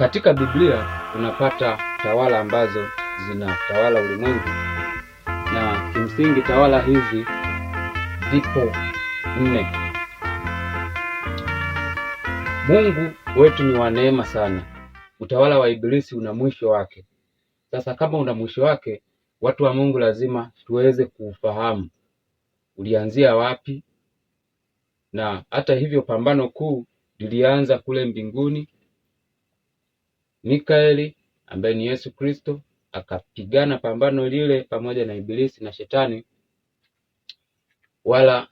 Katika Biblia tunapata tawala ambazo zinatawala ulimwengu, na kimsingi tawala hizi zipo 4. Mungu wetu ni wa neema sana. Utawala wa Ibilisi una mwisho wake. Sasa kama una mwisho wake, watu wa Mungu lazima tuweze kuufahamu ulianzia wapi, na hata hivyo pambano kuu lilianza kule mbinguni. Mikaeli ambaye ni Yesu Kristo akapigana pambano lile pamoja na Ibilisi na Shetani, wala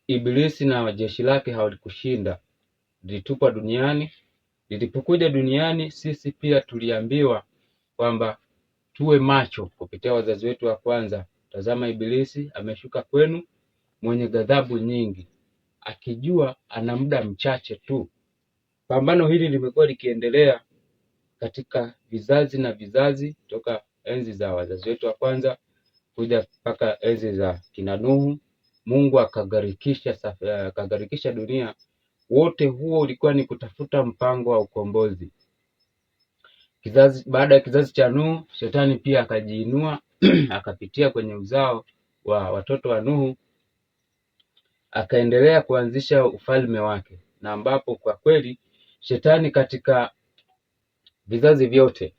Ibilisi na jeshi lake hawalikushinda. Lilitupwa duniani. Lilipokuja duniani, sisi pia tuliambiwa kwamba tuwe macho kupitia wazazi wetu wa kwanza. Tazama, Ibilisi ameshuka kwenu mwenye ghadhabu nyingi, akijua ana muda mchache tu. Pambano hili limekuwa likiendelea katika vizazi na vizazi, toka enzi za wazazi wetu wa kwanza kuja mpaka enzi za kina Nuhu. Mungu akagharikisha dunia. Wote huo ulikuwa ni kutafuta mpango wa ukombozi. Baada ya kizazi cha Nuhu, Shetani pia akajiinua akapitia kwenye uzao wa watoto wa Nuhu, akaendelea kuanzisha ufalme wake, na ambapo kwa kweli Shetani katika vizazi vyote,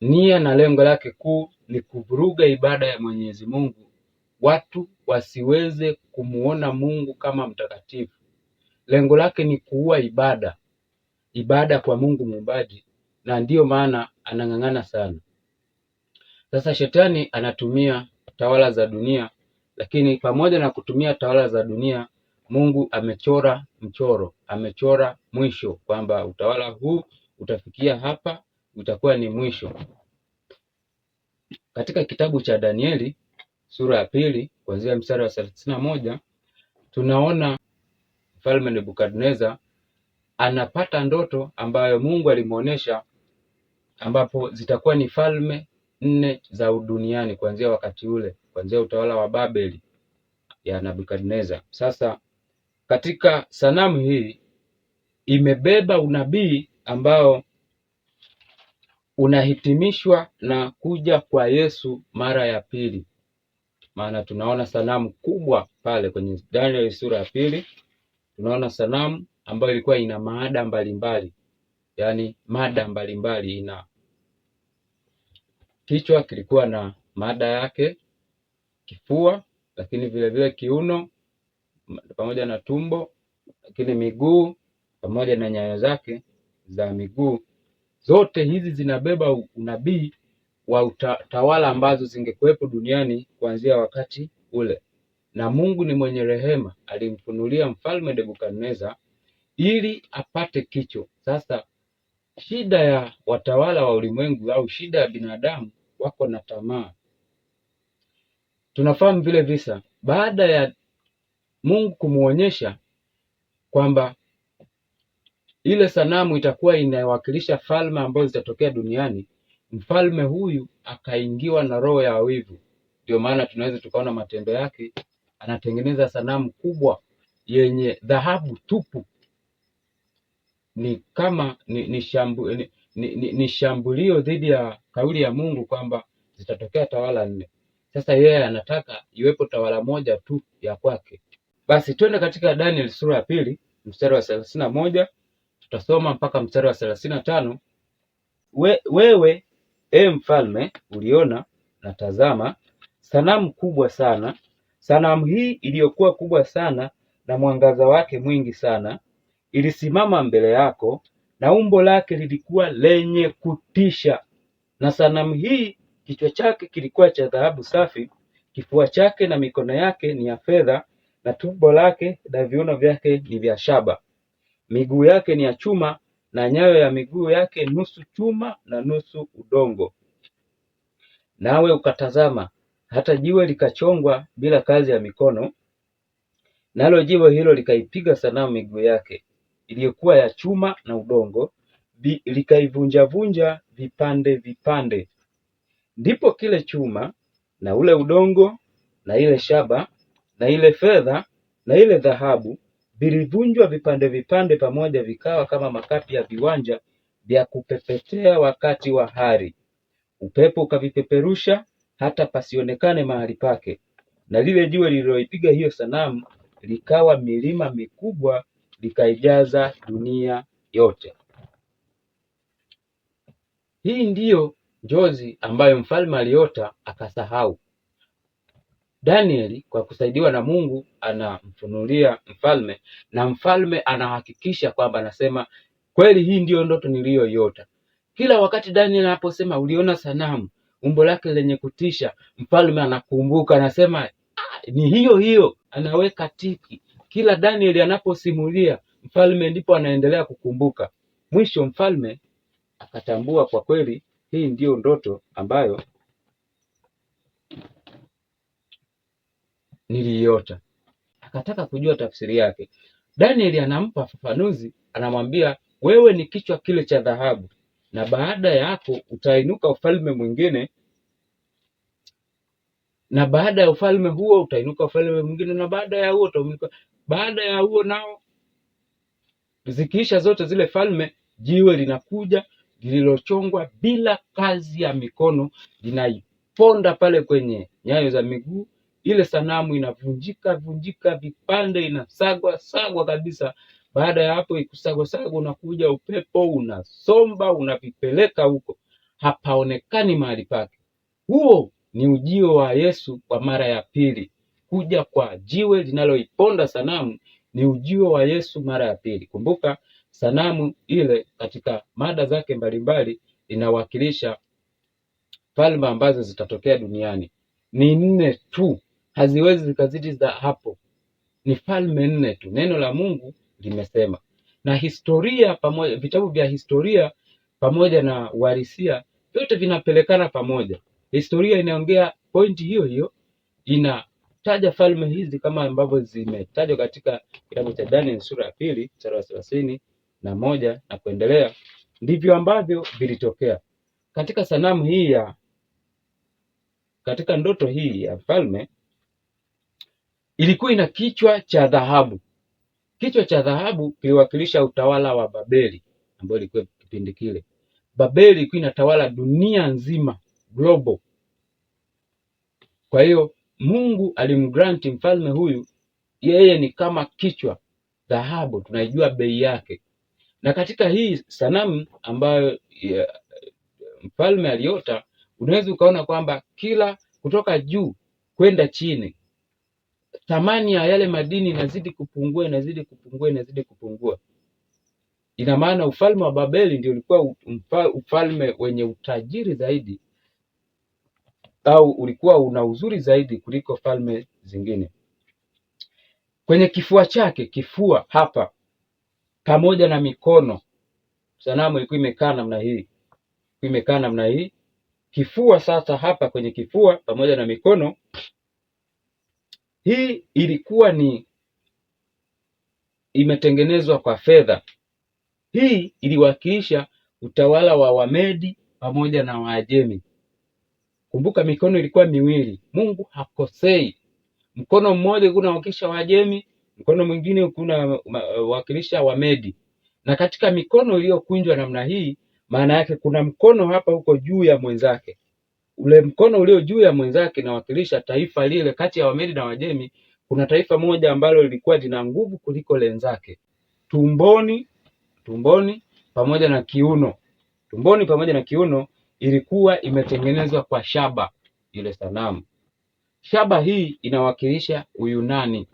nia na lengo lake kuu ni kuvuruga ibada ya Mwenyezi Mungu, watu wasiweze kumuona Mungu kama mtakatifu. Lengo lake ni kuua ibada kwa Mungu Muumbaji, na ndiyo maana anang'ang'ana sana. Sasa Shetani anatumia tawala za dunia, lakini pamoja na kutumia tawala za dunia, Mungu amechora mchoro, amechora mwisho, kwamba utawala huu utafikia hapa, utakuwa ni mwisho. Katika kitabu cha Danieli sura ya 2 kuanzia mstari wa 31, tunaona Mfalme Nebukadneza anapata ndoto ambayo Mungu alimuonesha, ambapo zitakuwa ni falme 4 za duniani kuanzia wakati ule, kuanzia utawala wa Babeli ya Nebukadneza. Sasa katika sanamu hii imebeba unabii ambao unahitimishwa na kuja kwa Yesu mara ya pili. Maana tunaona sanamu kubwa pale kwenye Danieli sura ya 2, tunaona sanamu ambayo ilikuwa ina mada mbalimbali, yaani mada mbalimbali. Ina kichwa kilikuwa na mada yake, kifua, lakini vile vile kiuno pamoja na tumbo, lakini miguu pamoja na nyayo zake za miguu. Zote hizi zinabeba unabii wa tawala ambazo zingekuwepo duniani kuanzia wakati ule. Na Mungu ni mwenye rehema, alimfunulia Mfalme Nebukadneza ili apate kicho. Sasa shida ya watawala wa ulimwengu au shida ya binadamu, wako na tamaa. Tunafahamu vile visa, baada ya Mungu kumuonyesha kwamba ile sanamu itakuwa inawakilisha falme ambazo zitatokea duniani, mfalme huyu akaingiwa na roho ya wivu. Ndio maana tunaweza tukaona matendo yake, anatengeneza sanamu kubwa yenye dhahabu tupu. Ni kama ni shambulio dhidi ya kauli ya Mungu kwamba zitatokea tawala 4. Sasa yeye anataka iwepo tawala moja tu ya kwake. Basi twende katika Daniel sura ya 2 mstari wa 31, tutasoma mpaka mstari wa 35. Wewe mfalme uliona na tazama sanamu kubwa sana. Sanamu hii iliyokuwa kubwa sana na mwangaza wake mwingi sana ilisimama mbele yako, na umbo lake lilikuwa lenye kutisha. Na sanamu hii kichwa chake kilikuwa cha dhahabu safi, kifua chake na mikono yake ni ya fedha, na tumbo lake na viuno vyake ni vya shaba. Miguu yake ni ya chuma, na nyayo ya miguu yake nusu chuma na nusu udongo. Nawe ukatazama hata jiwe likachongwa bila kazi ya mikono, nalo jiwe hilo likaipiga sanamu miguu yake iliyokuwa ya chuma na udongo, likaivunjavunja vipande vipande. Ndipo kile chuma na ule udongo na ile shaba na ile fedha na ile dhahabu vilivunjwa vipande vipande pamoja, vikawa kama makapi ya viwanja vya kupepetea wakati wa hari. Upepo ukavipeperusha hata pasionekane mahali pake, na lile jiwe lililoipiga hiyo sanamu likawa milima mikubwa, likaijaza dunia yote. Hii ndiyo njozi ambayo mfalme aliota akasahau. Danieli kwa kusaidiwa na Mungu anamfunulia mfalme, na mfalme anahakikisha kwamba anasema kweli, hii ndiyo ndoto niliyoiota. Kila wakati Danieli anaposema uliona sanamu umbo lake lenye kutisha, mfalme anakumbuka, anasema ni hiyo hiyo, anaweka tiki. Kila Danieli anaposimulia mfalme ndipo anaendelea kukumbuka. Mwisho mfalme akatambua kwa kweli hii ndiyo ndoto ambayo niliiota. Akataka kujua tafsiri yake. Danieli anampa fafanuzi, anamwambia wewe ni kichwa kile cha dhahabu, na baada yako utainuka ufalme mwingine, na baada ya ufalme huo utainuka ufalme mwingine, na baada ya huo utainuka, baada ya huo nao. Zikiisha zote zile falme, jiwe linakuja lililochongwa bila kazi ya mikono, linaiponda pale kwenye nyayo za miguu. Ile sanamu inavunjika vipande, inasagwa kabisa. Baada ya hapo ikusagwa, unakuja upepo unasomba, unavipeleka huko, hapaonekani mahali pake. Huo ni ujio wa Yesu kwa mara ya pili. Kuja kwa jiwe linaloiponda sanamu ni ujio wa Yesu mara ya pili. Kumbuka sanamu ile katika mada zake mbalimbali inawakilisha falme ambazo zitatokea duniani. Ni 4 tu, haziwezi zikazidi za hapo. Ni falme 4 tu, neno la Mungu limesema. Na historia pamoja, vitabu vya historia pamoja na uhalisia vyote vinapelekana pamoja. Historia inaongea pointi hiyo hiyo, inataja falme hizi kama ambavyo zimetajwa katika kitabu cha Daniel sura ya 2 mstari wa 31 na kuendelea. Ndivyo ambavyo vilitokea katika sanamu hii katika ndoto hii ya falme. Ilikuwa ina kichwa cha dhahabu. Kichwa cha dhahabu kiliwakilisha utawala wa Babeli ambao ilikuwa kipindi kile. Babeli ilikuwa inatawala dunia nzima, global. Kwa hiyo Mungu alimgranti mfalme huyu, yeye ni kama kichwa dhahabu, tunaijua bei yake. Na katika hii sanamu ambayo mfalme aliota, unaweza ukaona kwamba kila kutoka juu kwenda chini, thamani ya yale madini inazidi kupungua. Ina maana ufalme wa Babeli ndio ulikuwa ufalme wenye utajiri zaidi, au ulikuwa una uzuri zaidi kuliko falme zingine. Kwenye kifua chake, kifua hapa pamoja na mikono, sanamu ilikuwa imekaa namna hii. Kifua sasa hapa kwenye kifua pamoja na mikono, hii ilikuwa ni imetengenezwa kwa fedha. Hii iliwakilisha utawala wa Wamedi pamoja na Waajemi. Kumbuka mikono ilikuwa miwili. Mungu hakosei. Mkono mmoja unawakilisha Waajemi, mkono mwingine unawakilisha Wamedi. Na katika mikono iliyokunjwa namna hii, maana yake kuna mkono hapa huko juu ya mwenzake. Ule mkono ulio juu ya mwenzake unawakilisha taifa lile. Kati ya Wamedi na Waajemi kuna taifa moja ambalo lilikuwa lina nguvu kuliko lenzake. Tumboni pamoja na kiuno. Tumboni pamoja na kiuno ilikuwa imetengenezwa kwa shaba ile sanamu. Shaba hii inawakilisha Uyunani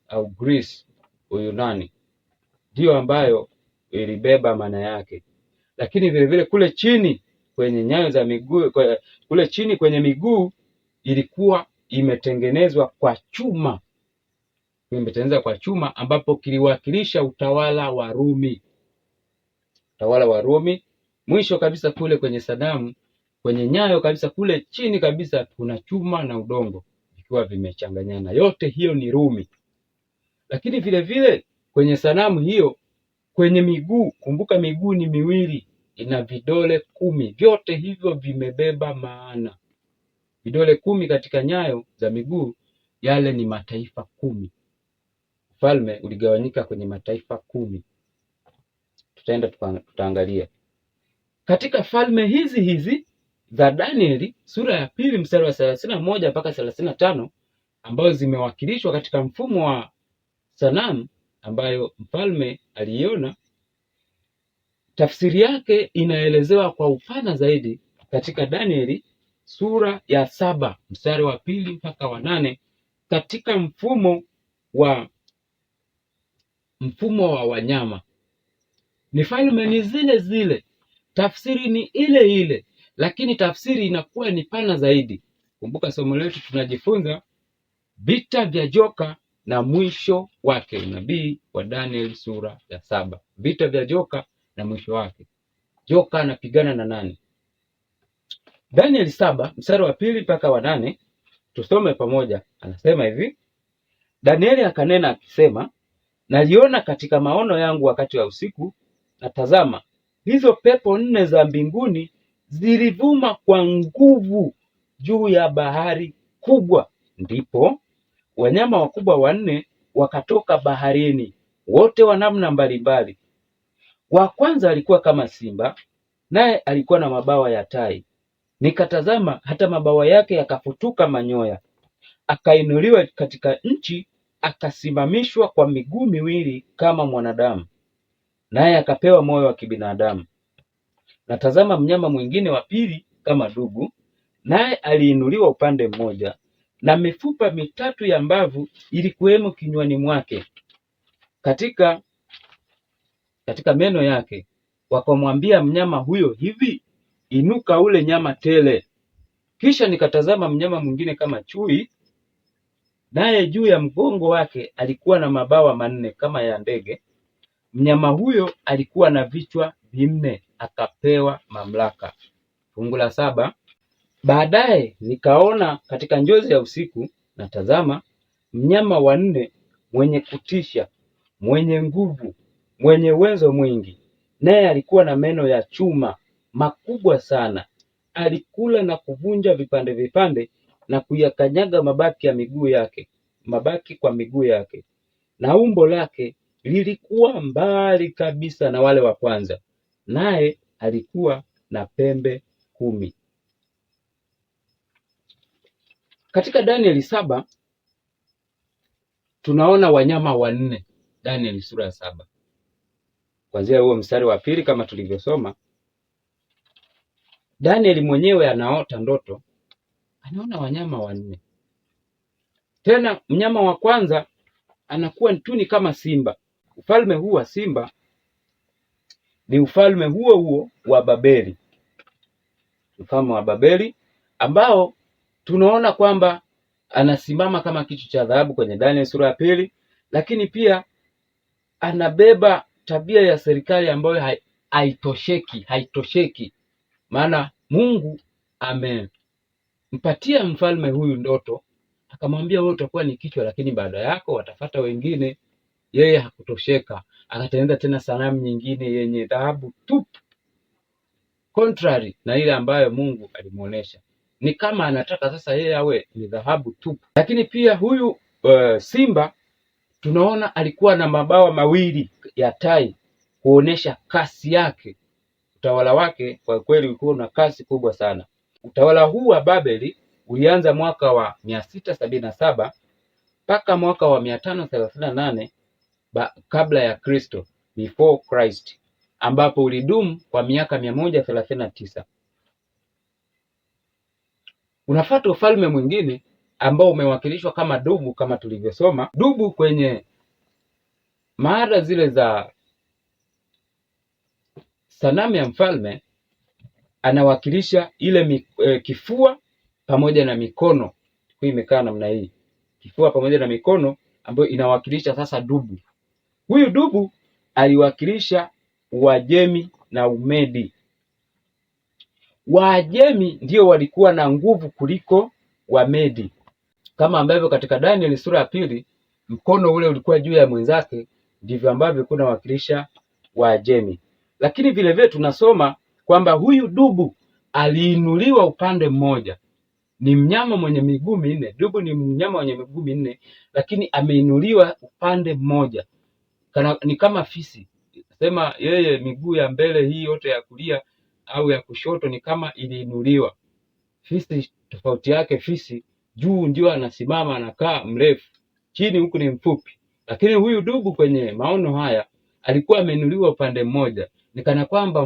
au Greece. Uyunani ndio ambayo ilibeba maana yake. Lakini vile vile kule chini kwenye nyayo za miguu, kule chini kwenye miguu ilikuwa imetengenezwa kwa chuma. Ambapo kiliwakilisha utawala wa Rumi. Mwisho kabisa kule kwenye sanamu, kwenye nyayo kabisa kule chini kabisa kuna chuma na udongo vikiwa vimechanganyana. Yote hiyo ni Rumi. Lakini vile vile kwenye sanamu hiyo, kwenye miguu, kumbuka miguu ni miwili, ina vidole 10. Vyote hivyo vimebeba maana. Vidole 10 katika nyayo za miguu, yale ni mataifa 10. ufalme uligawanyika kwenye mataifa 10. Tutaangalia katika falme hizi za Danieli sura ya 2 mstari wa 31 mpaka 35, ambazo zimewakilishwa katika mfumo wa sanamu ambayo mfalme aliiona. Tafsiri yake inaelezewa kwa upana zaidi katika Danieli sura ya 7 mstari wa 2 mpaka wa 8, katika mfumo wa wanyama. Ni falme ni zile zile, tafsiri ni ile ile, lakini tafsiri inakuwa ni pana zaidi. Kumbuka somo letu tunajifunza vita vya joka na mwisho wake, unabii wa Daniel sura ya 7. Vita vya joka na mwisho wake. Joka anapigana na nani? Daniel 7 mstari wa 2 mpaka wa 8, tusome pamoja. Anasema hivi: Danieli akanena akisema, naliona katika maono yangu wakati wa usiku, na tazama, hizo pepo 4 za mbinguni zilivuma kwa nguvu juu ya bahari kubwa. Ndipo wanyama wakubwa 4 wakatoka baharini, wote wa namna mbalimbali. Wa kwanza alikuwa kama simba, naye alikuwa na mabawa ya tai. Nikatazama hata mabawa yake yakafutuka manyoya. Akainuliwa katika nchi, akasimamishwa kwa miguu miwili kama mwanadamu, naye akapewa moyo wa kibinadamu. Na tazama, mnyama mwingine wa pili kama dubu, naye aliinuliwa upande mmoja, na mifupa 3 ya mbavu ilikuwemo kinywani mwake, katika meno yake. Wakamwambia mnyama huyo hivi, inuka ule nyama tele. Kisha nikatazama mnyama mwingine kama chui, naye juu ya mgongo wake alikuwa na mabawa 4 kama ya ndege. Mnyama huyo alikuwa na vichwa 4, akapewa mamlaka. Fungu la 7. Baadaye nikaona katika njozi ya usiku, na tazama, mnyama wa 4 mwenye kutisha, mwenye nguvu, mwenye uwezo mwingi, naye alikuwa na meno ya chuma makubwa sana. Alikula na kuvunja vipande vipande na kuyakanyaga mabaki kwa miguu yake, na umbo lake lilikuwa mbali kabisa na wale wa kwanza, naye alikuwa na pembe 10. Katika Danieli 7 tunaona wanyama 4. Danieli sura ya 7 kuanzia huo mstari wa 2 kama tulivyosoma. Danieli mwenyewe anaota ndoto, anaona wanyama 4. Tena mnyama wa kwanza anakuwa ni kama simba. Ufalme huu wa simba ni ufalme huo wa Babeli, ufalme wa Babeli ambao tunaona kwamba anasimama kama kichwa cha dhahabu kwenye Danieli sura ya 2, lakini pia anabeba tabia ya serikali ambayo haitosheki. Maana Mungu amempatia mfalme huyu ndoto, akamwambia wewe utakuwa ni kichwa, lakini baada yako watafata wengine. Yeye hakutosheka, akatengeneza tena sanamu nyingine yenye dhahabu tupu, contrary na ile ambayo Mungu alimuonesha. Ni kama anataka sasa yeye awe ni dhahabu tupu. Lakini pia huyu simba tunaona alikuwa na mabawa 2 ya tai, kuonesha kasi yake. Utawala wake kwa kweli ulikuwa na kasi kubwa sana. Utawala huu wa Babeli ulianza mwaka wa 677 mpaka mwaka wa 538 kabla ya Kristo, before Christ, ambapo ulidumu kwa miaka 139. Unafuata ufalme mwingine ambao umewakilishwa kama dubu, kama tulivyosoma. Dubu kwenye maada zile za sanamu ya mfalme anawakilisha ile kifua pamoja na mikono. Hii imekaa namna hii, kifua pamoja na mikono, ambayo inawakilisha sasa dubu. Huyu dubu aliwakilisha Uajemi na Umedi. Waajemi ndio walikuwa na nguvu kuliko Wamedi, kama ambavyo katika Danieli sura ya 2 mkono ule ulikuwa juu ya mwenzake, ndivyo ambavyo kuna wakilisha Waajemi. Lakini vile vile tunasoma kwamba huyu dubu aliinuliwa upande mmoja, ni mnyama mwenye miguu minne. Dubu ni mnyama mwenye miguu minne, lakini ameinuliwa upande mmoja, ni kama fisi. Sema yeye miguu ya mbele hii yote ya kulia au ya kushoto ni kama iliinuliwa. Fisi tofauti yake, fisi juu ndio anasimama, anakaa mrefu, chini huku ni mfupi. Lakini huyu dubu kwenye maono haya alikuwa ameinuliwa upande mmoja, ni kana kwamba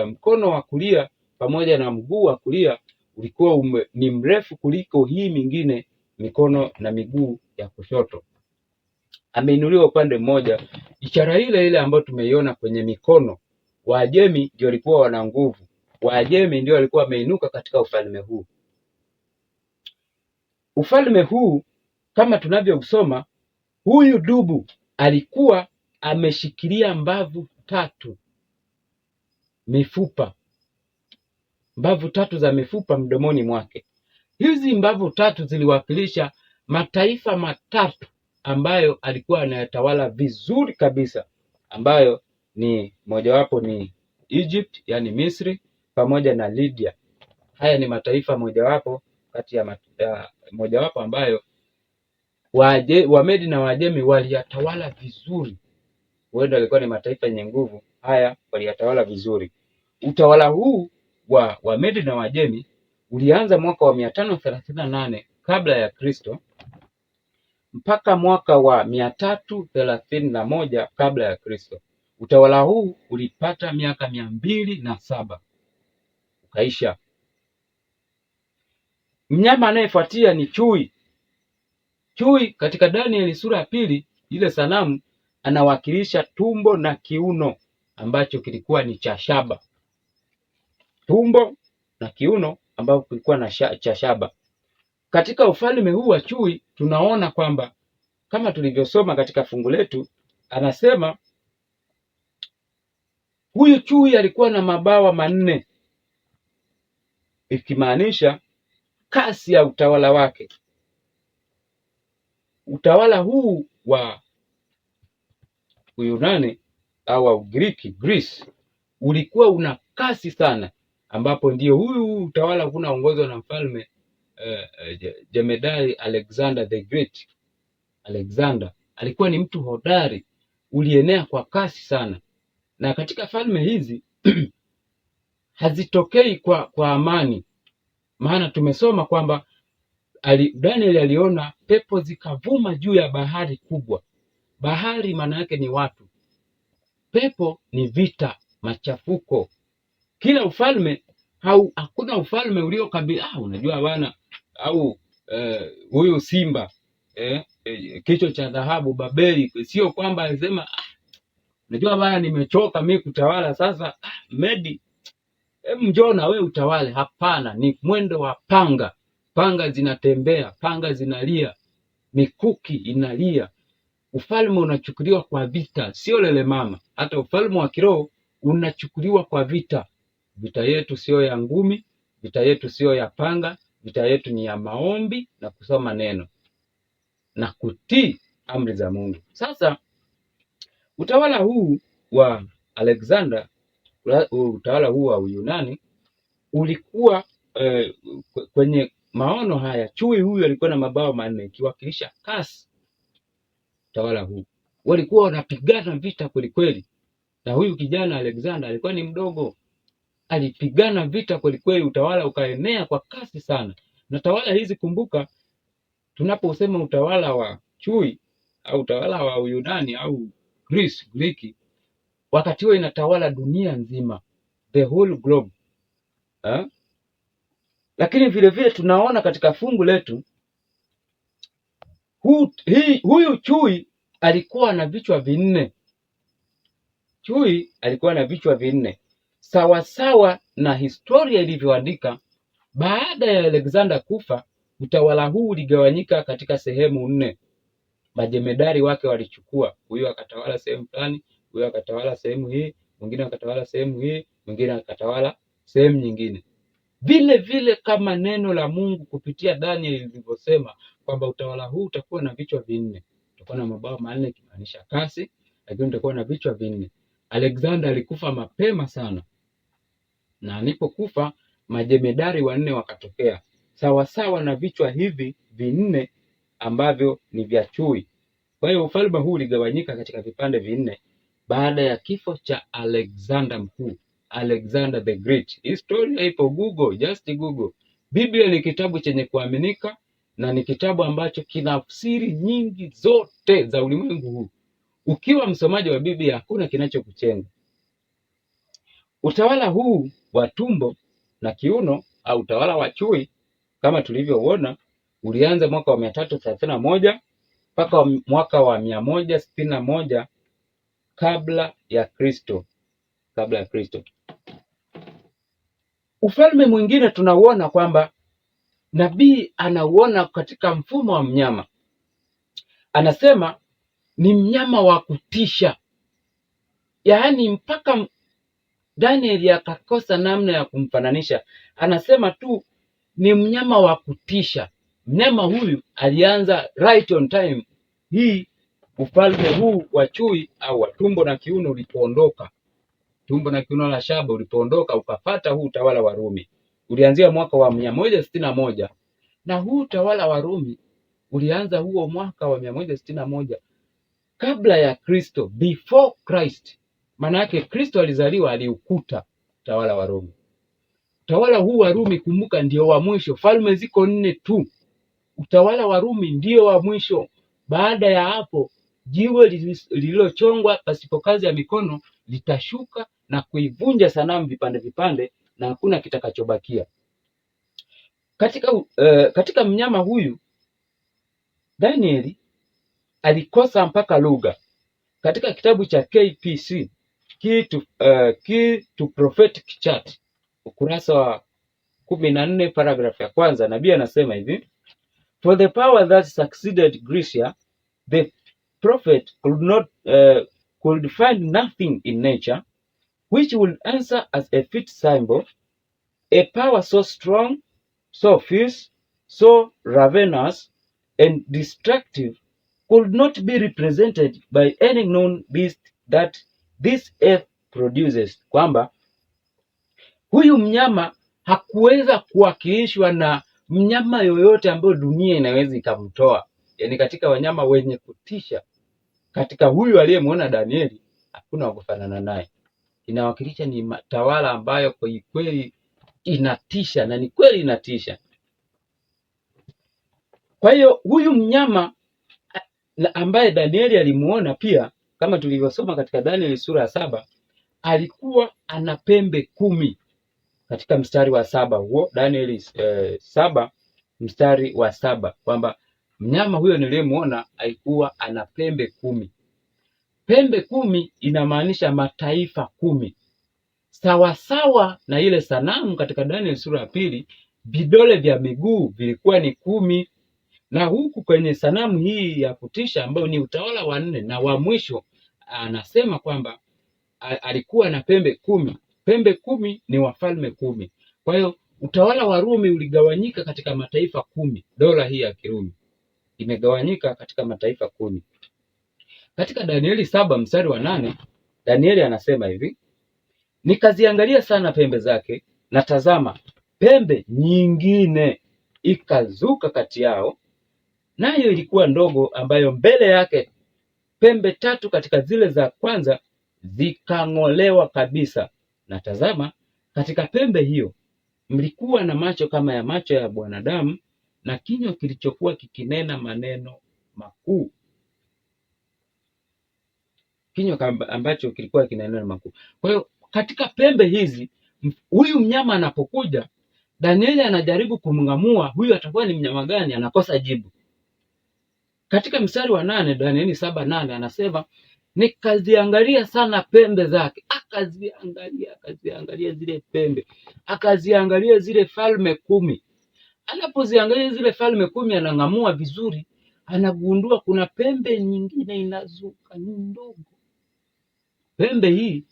mkono wa kulia pamoja na mguu wa kulia ulikuwa ni mrefu kuliko hii mingine mikono na miguu ya kushoto. Ameinuliwa upande mmoja, ishara ile ile ambayo tumeiona kwenye mikono. Waajemi ndio walikuwa wana nguvu, Waajemi ndio walikuwa wameinuka katika ufalme huu. Ufalme huu kama tunavyousoma, huyu dubu alikuwa ameshikilia mbavu tatu, mbavu tatu za mifupa mdomoni mwake. Hizi mbavu tatu ziliwakilisha mataifa matatu ambayo alikuwa anayatawala vizuri kabisa, ambayo ni mojawapo ni Egypt, yani Misri, pamoja na Lydia. Haya ni mataifa mojawapo kati ya mojawapo ambayo Wamedi na Waajemi waliyatawala vizuri. Huenda walikuwa ni mataifa yenye nguvu, haya waliyatawala vizuri. Utawala huu wa Wamedi na Waajemi ulianza mwaka wa 538 kabla ya Kristo mpaka mwaka wa 331 kabla ya Kristo. Utawala huu ulipata miaka 207 ukaisha. Mnyama anayefuatia ni chui. Chui katika Danieli sura ya 2, ile sanamu anawakilisha tumbo na kiuno ambacho kilikuwa ni cha shaba. Tumbo na kiuno ambao kilikuwa na cha shaba. Katika ufalme huu wa chui tunaona kwamba kama tulivyosoma katika fungu letu, anasema huyu chui alikuwa na mabawa manne, ikimaanisha kasi ya utawala wake. Utawala huu wa Uyunani au wa Ugiriki, Greece, ulikuwa una kasi sana, ambapo ndio huyu utawala unaongozwa na mfalme jemedari Alexander the Great. Alexander alikuwa ni mtu hodari, ulienea kwa kasi sana. Na katika falme hizi hazitokei kwa amani, maana tumesoma kwamba Daniel aliona pepo zikavuma juu ya bahari kubwa. Bahari maana yake ni watu, pepo ni vita, machafuko. Kila ufalme hakuna ufalme uliokabila unajua bana, au huyu simba kichwa cha dhahabu Babeli, sio kwamba alisema unajua bana, nimechoka mimi kutawala sasa, Medi njoo na wewe utawale. Hapana, ni mwendo wa panga. Panga zinatembea, panga zinalia, mikuki inalia. Ufalme unachukuliwa kwa vita, sio lele mama. Hata ufalme wa kiroho unachukuliwa kwa vita. Vita yetu sio ya ngumi, vita yetu sio ya panga, vita yetu ni ya maombi na kusoma neno na kutii amri za Mungu. Sasa utawala huu wa Alexander, utawala huu wa Uyunani ulikuwa kwenye maono haya, chui huyu alikuwa na mabawa manne, ikiwakilisha kasi. Utawala huu walikuwa wanapigana vita kweli kweli, na huyu kijana Alexander alikuwa ni mdogo, alipigana vita kweli kweli. Utawala ukaenea kwa kasi sana. Na tawala hizi, kumbuka, tunaposema utawala wa chui au utawala wa Uyunani au Greek, wakati huo inatawala dunia nzima, the whole globe. Lakini vile vile tunaona katika fungu letu huyu chui alikuwa na vichwa vinne. Chui alikuwa na vichwa vinne, sawasawa na historia ilivyoandika. Baada ya Alexander kufa, utawala huu uligawanyika katika sehemu 4. Majemedari wake walichukua, huyu akatawala sehemu fulani, huyu akatawala sehemu hii, mwingine akatawala sehemu hii, mwingine akatawala sehemu nyingine. Vile vile kama neno la Mungu kupitia Daniel lilivyosema kwamba utawala huu utakuwa na vichwa vinne. Utakuwa na mabawa manne ikimaanisha kasi, lakini utakuwa na vichwa vinne. Alexander alikufa mapema sana, na alipokufa majemedari 4 wakatokea. sawasawa na vichwa hivi vinne ambavyo ni vya chui. Kwa hiyo ufalme huu uligawanyika katika vipande vinne baada ya kifo cha Alexander Mkuu, Alexander the Great. Historia ipo Google, just Google. Biblia ni kitabu chenye kuaminika na ni kitabu ambacho kina siri nyingi zote za ulimwengu huu. Ukiwa msomaji wa Biblia hakuna kinachokuchenga. Utawala huu wa tumbo na kiuno au utawala wa chui kama tulivyoona ulianza mwaka wa 331 mpaka mwaka wa 161 kabla ya Kristo. Ufalme mwingine tunauona kwamba nabii anauona katika mfumo wa mnyama. Anasema ni mnyama wa kutisha, yaani mpaka Danieli akakosa namna ya kumfananisha. Anasema tu ni mnyama wa kutisha. Mnyama huyu alianza right on time. Hii ufalme huu wa chui au wa tumbo na kiuno ulipoondoka, tumbo na kiuno la shaba ulipoondoka ukapata huu utawala wa Rumi. Ulianzia mwaka wa 161 na huu utawala wa Rumi ulianza huo mwaka wa 161 kabla ya Kristo, before Christ. Maana yake Kristo alizaliwa aliukuta utawala wa Rumi. Utawala huu wa Rumi, kumbuka, ndio wa mwisho. Falme ziko 4 tu. Utawala wa Rumi ndio wa mwisho. Baada ya hapo jiwe lililochongwa pasipo kazi ya mikono litashuka na kuivunja sanamu vipande vipande na hakuna kitakachobakia. Katika mnyama huyu Danieli alikosa mpaka lugha. Katika kitabu cha KPC, Key to Prophetic Chart, ukurasa wa 14 paragraph ya kwanza, nabii anasema hivi: For the power that succeeded Gracia, the prophet could find nothing in nature which would answer as a fit symbol. A power so strong, so fierce, so ravenous and destructive could not be represented by any known beast that this earth produces. Kwamba huyu mnyama hakuweza kuwakilishwa na mnyama yoyote ambayo dunia inaweza ikamtoa. Yaani katika wanyama wenye kutisha, katika huyu aliyemwona Danieli hakuna wa kufanana naye. Inawakilisha ni tawala ambayo kwa kweli inatisha, na ni kweli inatisha. Kwa hiyo huyu mnyama ambaye Danieli alimuona pia, kama tulivyosoma katika Danieli sura ya 7, alikuwa ana pembe 10. Katika mstari wa 7 huo Danieli 7 mstari wa 7, kwamba mnyama huyo niliyemuona alikuwa ana pembe 10. Pembe 10 inamaanisha mataifa 10, sawasawa na ile sanamu katika Danieli sura ya 2, vidole vya miguu vilikuwa ni 10. Na huku kwenye sanamu hii ya kutisha ambayo ni utawala wa 4 na wa mwisho, anasema kwamba alikuwa na pembe 10. Pembe 10 ni wafalme 10. Kwa hiyo utawala wa Rumi uligawanyika katika mataifa 10. Dola hii ya Kirumi imegawanyika katika mataifa 10. Katika Danieli 7 mstari wa 8, Danieli anasema hivi: nikaziangalia sana pembe zake, na tazama, pembe nyingine ikazuka kati yao, nayo ilikuwa ndogo, ambayo mbele yake pembe 3 katika zile za kwanza zikang'olewa kabisa. Na tazama, katika pembe hiyo mlikuwa na macho kama ya macho ya mwanadamu, na kinywa kilichokuwa kikinena maneno makuu. Kinywa ambacho kilikuwa kinanena makuu. Kwa hiyo katika pembe hizi, huyu mnyama anapokuja, Danieli anajaribu kumngamua huyu atakuwa ni mnyama gani, anakosa jibu. Katika mstari wa 8, Danieli 7:8 anasema nikaziangalia sana pembe zake. Akaziangalia zile pembe, akaziangalia zile falme 10. Anapoziangalia zile falme 10, anang'amua vizuri, anagundua kuna pembe nyingine inazuka, ni ndogo. Pembe hii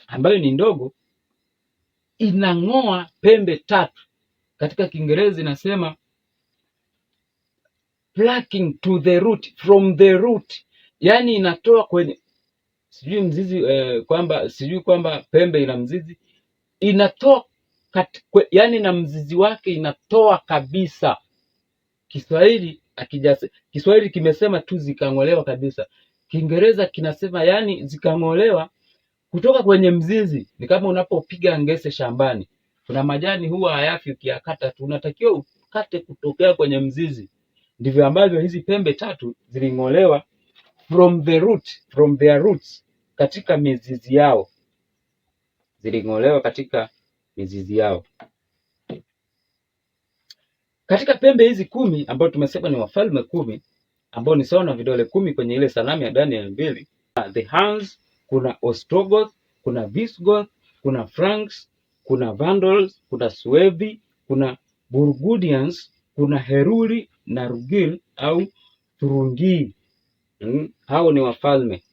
ambayo ni ndogo inang'oa pembe 3. Katika Kiingereza inasema plucking to the root, from the root. Yani inatoa kwenye sijui mzizi, kwamba pembe ina mzizi, inatoa yani na mzizi wake inatoa kabisa. Kiswahili kimesema tu zikang'olewa kabisa. Kiingereza kinasema yani zikang'olewa kutoka kwenye mzizi. Ni kama unapopiga ngese shambani, kuna majani huwa hayafi ukiyakata tu, unatakiwa ukate kutokea kwenye mzizi. Ndivyo ambavyo hizi pembe tatu ziling'olewa from their roots, katika mizizi yao, ziling'olewa katika mizizi yao. Katika pembe hizi 10 ambao tumesema ni wafalme 10 ambao ni sawa na vidole 10 kwenye ile sanamu ya Daniel 2, the Huns, kuna Ostrogoth, kuna Visigoth, kuna Franks, kuna Vandals, kuna Suevi, kuna Burgundians, kuna Heruli na Rugil au Thuringi. Hao ni wafalme.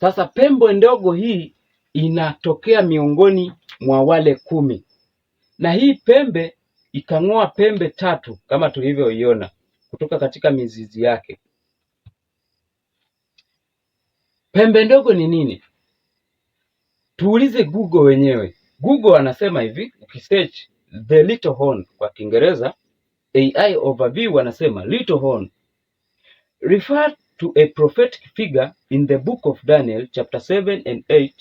Sasa pembe ndogo hii inatokea miongoni mwa wale 10, na hii pembe ikang'oa pembe tatu kama tulivyoiona kutoka katika mizizi yake. Pembe ndogo ni nini? Tuulize Google wenyewe. Google anasema hivi, ukisearch the little horn kwa Kiingereza, AI overview wanasema little horn refer to a prophetic figure in the book of Daniel chapter 7 and 8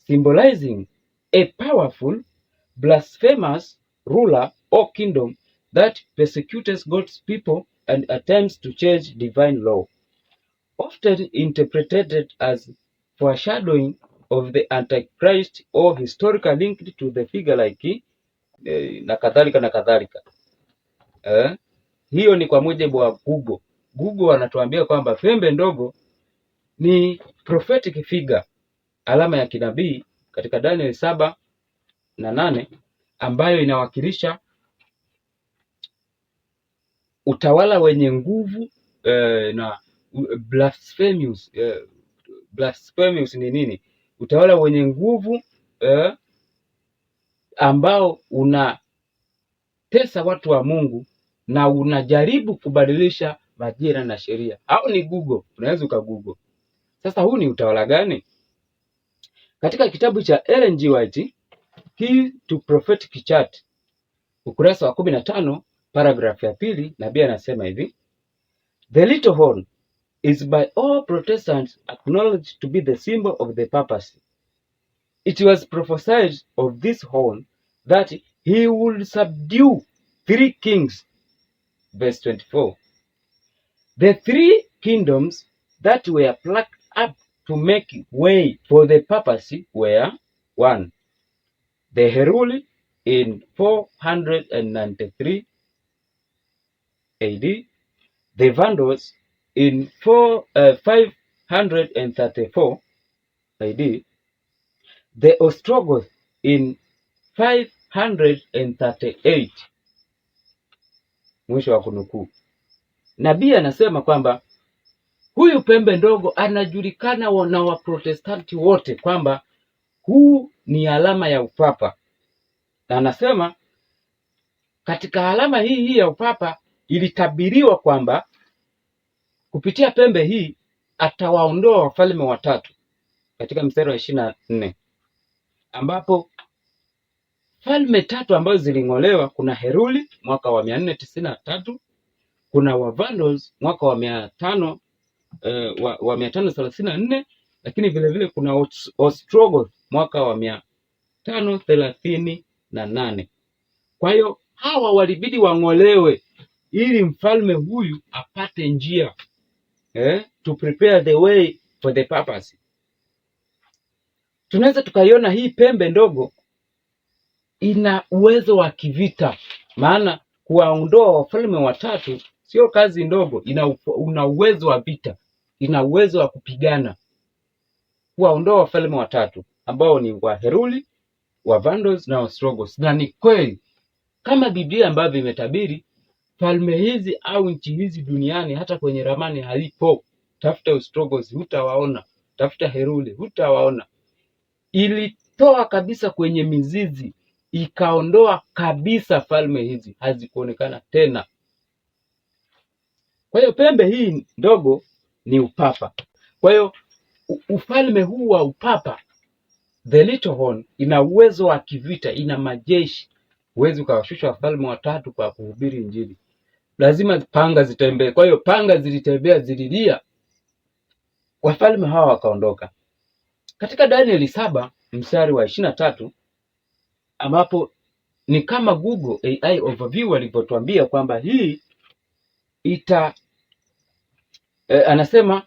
symbolizing a powerful, blasphemous ruler or kingdom that persecutes God's people and attempts to change divine law, often interpreted as foreshadowing of the Antichrist or historical linked to the figure like na kadhalika na kadhalika. Hiyo ni kwa mujibu wa Google. Google wanatuambia kwamba pembe ndogo ni prophetic figure, alama ya kinabii katika Daniel 7 na 8, ambayo inawakilisha utawala wenye nguvu na blasphemous. Blasphemous ni nini? Utawala wenye nguvu ambao unatesa watu wa Mungu na unajaribu kubadilisha majira na sheria. Au ni Google, unaweza ukagoogle. Sasa huu ni utawala gani? Katika kitabu cha Ellen G. White, Key to Prophetic Chart, ukurasa wa 15, paragraph ya 2, nabii anasema hivi: The little horn is by all Protestants acknowledged to be the symbol of the papacy. It was prophesied of this horn that he would subdue 3 kings. Verse 24. The 3 kingdoms that were plucked up to make way for the papacy were 1. The Heruli in 493 AD, the Vandals in 534 AD, the Ostrogoth in 538. Mwisho wa kunukuu. Nabii anasema kwamba huyu pembe ndogo anajulikana na Waprotestanti wote kwamba huu ni alama ya upapa, na anasema katika alama hii ya upapa ilitabiriwa kwamba kupitia pembe hii atawaondoa wafalme watatu, katika mstari wa 24, ambapo falme tatu ambazo ziling'olewa, kuna Heruli mwaka wa 493, kuna Vandals mwaka wa 534, lakini vile vile kuna Ostrogoth mwaka wa 538. Kwa hiyo hawa walibidi wang'olewe ili mfalme huyu apate njia to prepare the way for the papacy. Tunaweza tukaiona hii pembe ndogo ina uwezo wa kivita, maana kuwaondoa wafalme watatu sio kazi ndogo, una uwezo wa vita, ina uwezo wa kupigana. Kuwaondoa wafalme watatu ambao ni wa Heruli, wa Vandals na Ostrogoth. Na ni kweli kama Biblia ambavyo imetabiri, falme hizi au nchi hizi duniani hata kwenye ramani halipo. Tafuta Ostrogoth hutawaona, tafuta Heruli hutawaona. Ilitoa kabisa kwenye mizizi, ikaondoa kabisa falme hizi, hazikuonekana tena. Kwa hiyo pembe hii ndogo ni upapa. Kwa hiyo ufalme huu wa upapa The little horn ina uwezo wa kivita, ina majeshi. Huwezi ukawashusha wafalme watatu kwa kuhubiri Injili, lazima panga zitembee. Kwa hiyo panga zilitembea, zililia, wafalme hawa wakaondoka. Katika Danieli 7 mstari wa 23, ambapo ni kama Google AI overview walivyotuambia kwamba hii anasema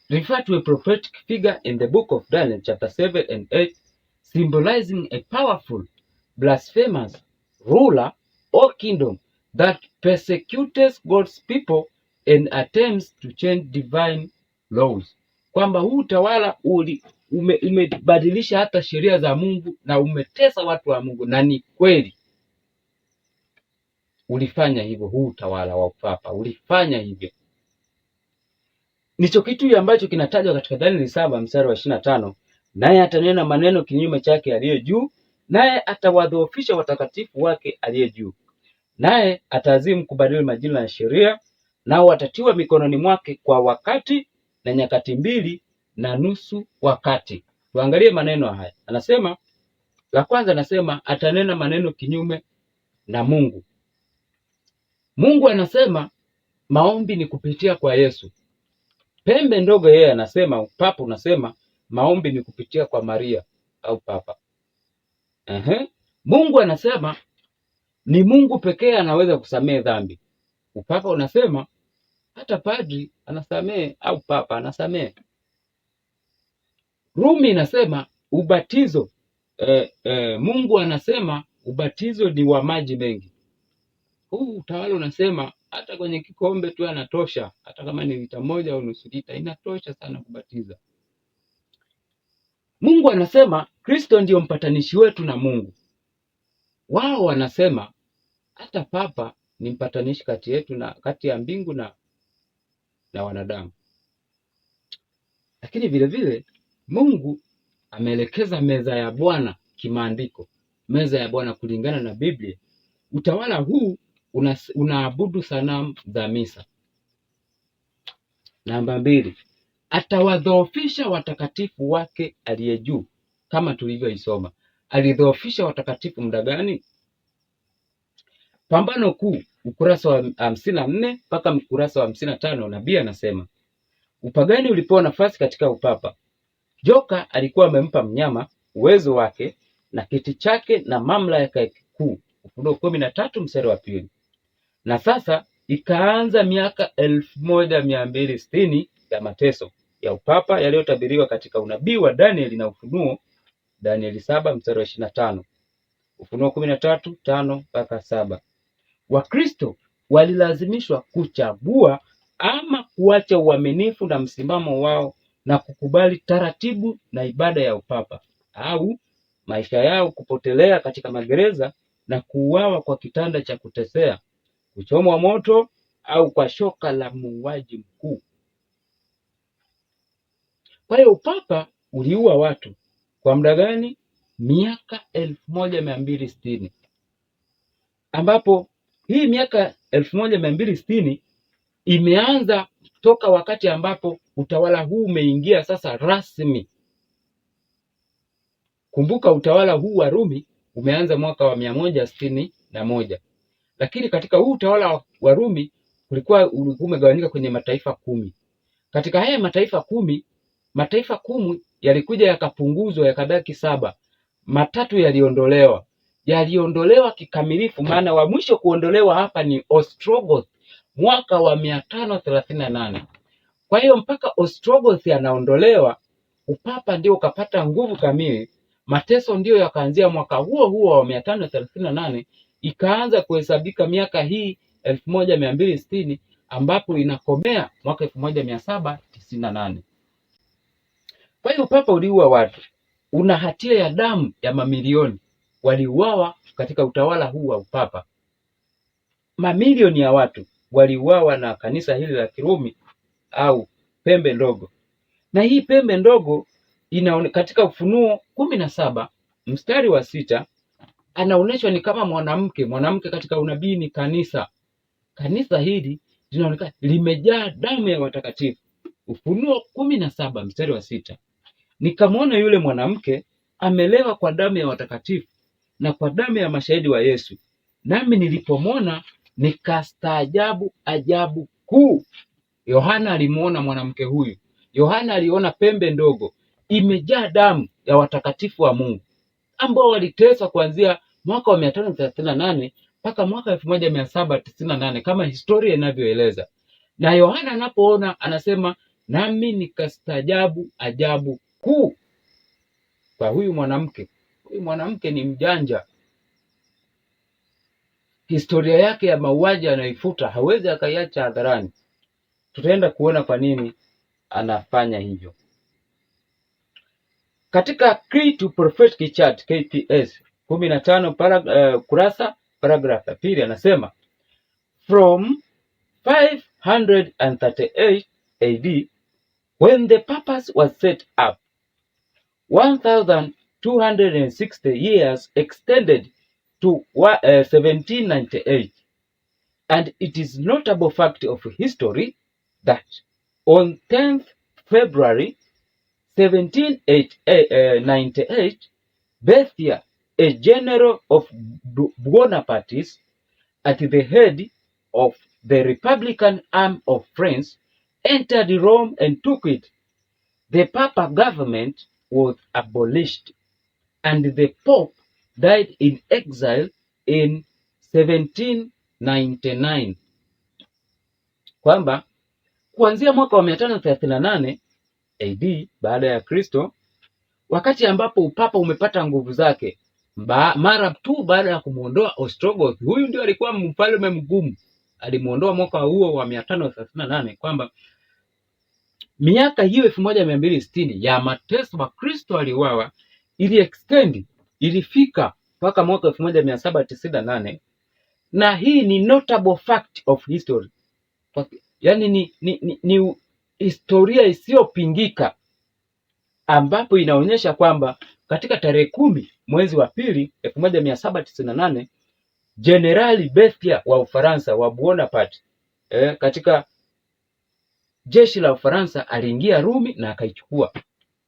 refer to a prophetic figure in the book of Daniel chapter 7 and 8 symbolizing a powerful blasphemous ruler or kingdom that persecutes God's people and attempts to change divine laws, kwamba huu utawala umebadilisha hata sheria za Mungu na umetesa watu wa Mungu. Na ni kweli ulifanya hivyo, huu utawala wa upapa ulifanya hivyo. Nicho kitu ambacho kinatajwa katika Danieli 7 mstari wa 25, naye atanena maneno kinyume chake aliye juu, naye atawadhoofisha watakatifu wake aliye juu, naye ataazimu kubadili majina ya sheria, nao watatiwa mikononi mwake kwa wakati na nyakati 2.5 wakati. Tuangalie maneno haya. Anasema, la kwanza anasema atanena maneno kinyume na Mungu. Mungu anasema maombi ni kupitia kwa Yesu. Pembe ndogo yeye anasema, papa unasema maombi ni kupitia kwa Maria au papa. Mungu anasema ni Mungu pekee anaweza kusamehe dhambi. Upapa unasema hata padri anasamehe au papa anasamehe. Rumi inasema ubatizo, Mungu anasema ubatizo ni wa maji mengi. Huu utawala unasema hata kwenye kikombe tu anatosha, hata kama ni lita 1 au nusu lita inatosha sana kubatiza. Mungu anasema Kristo ndio mpatanishi wetu na Mungu. Wao wanasema hata papa ni mpatanishi kati yetu na kati ya mbingu na wanadamu. Lakini vile vile Mungu ameelekeza meza ya Bwana kimaandiko, meza ya Bwana kulingana na Biblia. Utawala huu unaabudu sanamu za misa. Namba 2, atawadhoofisha watakatifu wake aliye juu, kama tulivyoisoma. Alidhoofisha watakatifu muda gani? Pambano Kuu ukurasa wa 54 mpaka ukurasa wa 55, nabii anasema upagani ulipewa nafasi katika upapa. Joka alikuwa amempa mnyama uwezo wake na kiti chake na mamlaka kuu. Ufunuo 13 mstari wa 2. Na sasa ikaanza miaka 1260 ya mateso ya upapa yaliyotabiriwa katika unabii wa Danieli na Ufunuo. Danieli 7 mstari wa 25, Ufunuo 13:5 mpaka 7. Wakristo walilazimishwa kuchagua ama kuacha uaminifu na msimamo wao na kukubali taratibu na ibada ya upapa, au maisha yao kupotelea katika magereza na kuuawa kwa kitanda cha kutesea, kuchomwa moto au kwa shoka la muuaji mkuu. Kwa hiyo upapa uliua watu kwa muda gani? Miaka 1260, ambapo hii miaka 1260 imeanza toka wakati ambapo utawala huu umeingia sasa rasmi. Kumbuka utawala huu wa Rumi umeanza mwaka wa 161, lakini katika huu utawala wa Rumi ulikuwa umegawanyika kwenye mataifa 10. Katika haya mataifa 10 yalikuja yakapunguzwa yakabaki 7. Matatu yaliondolewa kikamilifu. Maana wa mwisho kuondolewa hapa ni Ostrogoth mwaka wa 538. Kwa hiyo mpaka Ostrogoth anaondolewa, upapa ndio ukapata nguvu kamili. Mateso ndio yakaanzia mwaka huo wa 538, ikaanza kuhesabika miaka hii 1260, ambapo inakomea mwaka 1798. Kwa hiyo upapa uliua watu, una hatia ya damu ya mamilioni waliuawa katika utawala huu wa upapa. Mamilioni ya watu waliuawa na kanisa hili la Kirumi au pembe ndogo. Na hii pembe ndogo katika Ufunuo 17 mstari wa 6 anaonyeshwa ni kama mwanamke katika unabii ni kanisa. Kanisa hili linaonekana limejaa damu ya watakatifu. Ufunuo 17 mstari wa 6. nikamwona yule mwanamke amelewa kwa damu ya watakatifu na kwa damu ya mashahidi wa Yesu. Nami nilipomwona nikastaajabu ajabu kuu. Yohana alimuona mwanamke huyu. Yohana aliona pembe ndogo imejaa damu ya watakatifu wa Mungu ambao waliteswa kuanzia mwaka wa 538 mpaka mwaka 1798 kama historia inavyoeleza. Na Yohana anapoona anasema, nami nikastaajabu ajabu kuu kwa huyu mwanamke. Huyu mwanamke ni mjanja. Historia yake ya mauaji anaifuta, hawezi akaiacha hadharani. Tutaenda kuona kwa nini anafanya hivyo. Katika Key to Prophetic Chart KPS 15 kurasa paragraph ya pili anasema, from 538 AD when the purpose was set up, 1260 years extended to 1798, and it is notable fact of history that on 10th February 1798, Bethia, a general of Buonaparte's, at the head of the Republican arm of France, entered Rome and took it. The papal government was abolished, and the Pope died in exile in 1799. Kwamba kuanzia mwaka wa 538 AD baada ya Kristo, wakati ambapo upapa umepata nguvu zake, mara tu baada ya kumuondoa Ostrogoth. Huyu ndio alikuwa mfalme mgumu, alimuondoa mwaka huo wa 538, kwamba miaka hiyo 1260 ya mateso wa Kristo aliuawa ili extend, ilifika mpaka mwaka 1798, na hii ni notable fact of history. Yaani ni historia isiyopingika, ambapo inaonyesha kwamba katika tarehe 10 mwezi wa pili 1798, Jenerali Bethia wa Ufaransa wa Buonaparte katika jeshi la Ufaransa aliingia Rumi na akaichukua,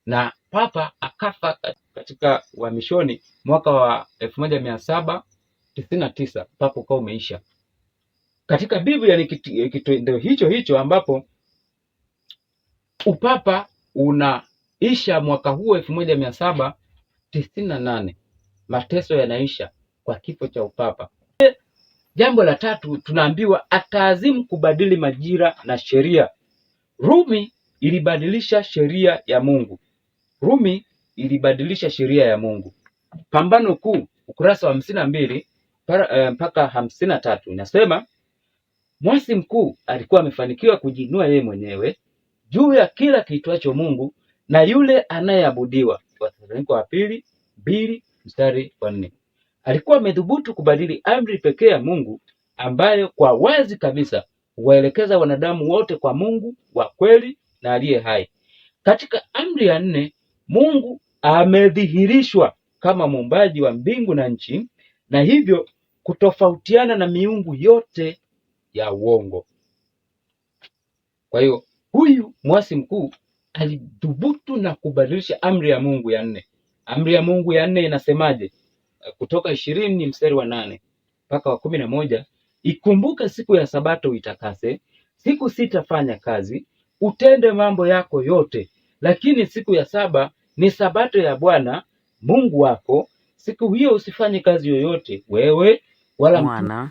na papa akafa katika uhamishoni mwaka wa 1799. Papa ukawa umeisha. Katika Biblia ni kitendo hicho ambapo upapa unaisha mwaka huo 1798. Mateso yanaisha kwa kifo cha upapa. Jambo la tatu, tunaambiwa ataazimu kubadili majira na sheria. Rumi ilibadilisha sheria ya Mungu. Rumi ilibadilisha sheria ya Mungu. Pambano Kuu ukurasa wa 52 mpaka 53 inasema, mwasi mkuu alikuwa amefanikiwa kujiinua yeye mwenyewe juu ya kila kiitwacho Mungu na yule anayeabudiwa. Wathesalonike wa pili 2 mstari wa 4. Alikuwa amedhubutu kubadili amri pekee ya Mungu ambayo kwa wazi kabisa huwaelekeza wanadamu wote kwa Mungu wa kweli na aliye hai. Katika amri ya 4, Mungu amedhihirishwa kama muumbaji wa mbingu na nchi, na hivyo kutofautiana na miungu yote ya uongo. Kwa hiyo huyu mwasi mkuu alidhubutu na kubadilisha amri ya Mungu ya 4. Amri ya Mungu ya 4 inasemaje? Kutoka 20 mstari wa 8 mpaka wa 11, ikumbuke siku ya Sabato uitakase, siku 6 fanya kazi, utende mambo yako yote, lakini siku ya 7 ni Sabato ya Bwana Mungu wako. Siku hiyo usifanye kazi yoyote, wewe wala mwana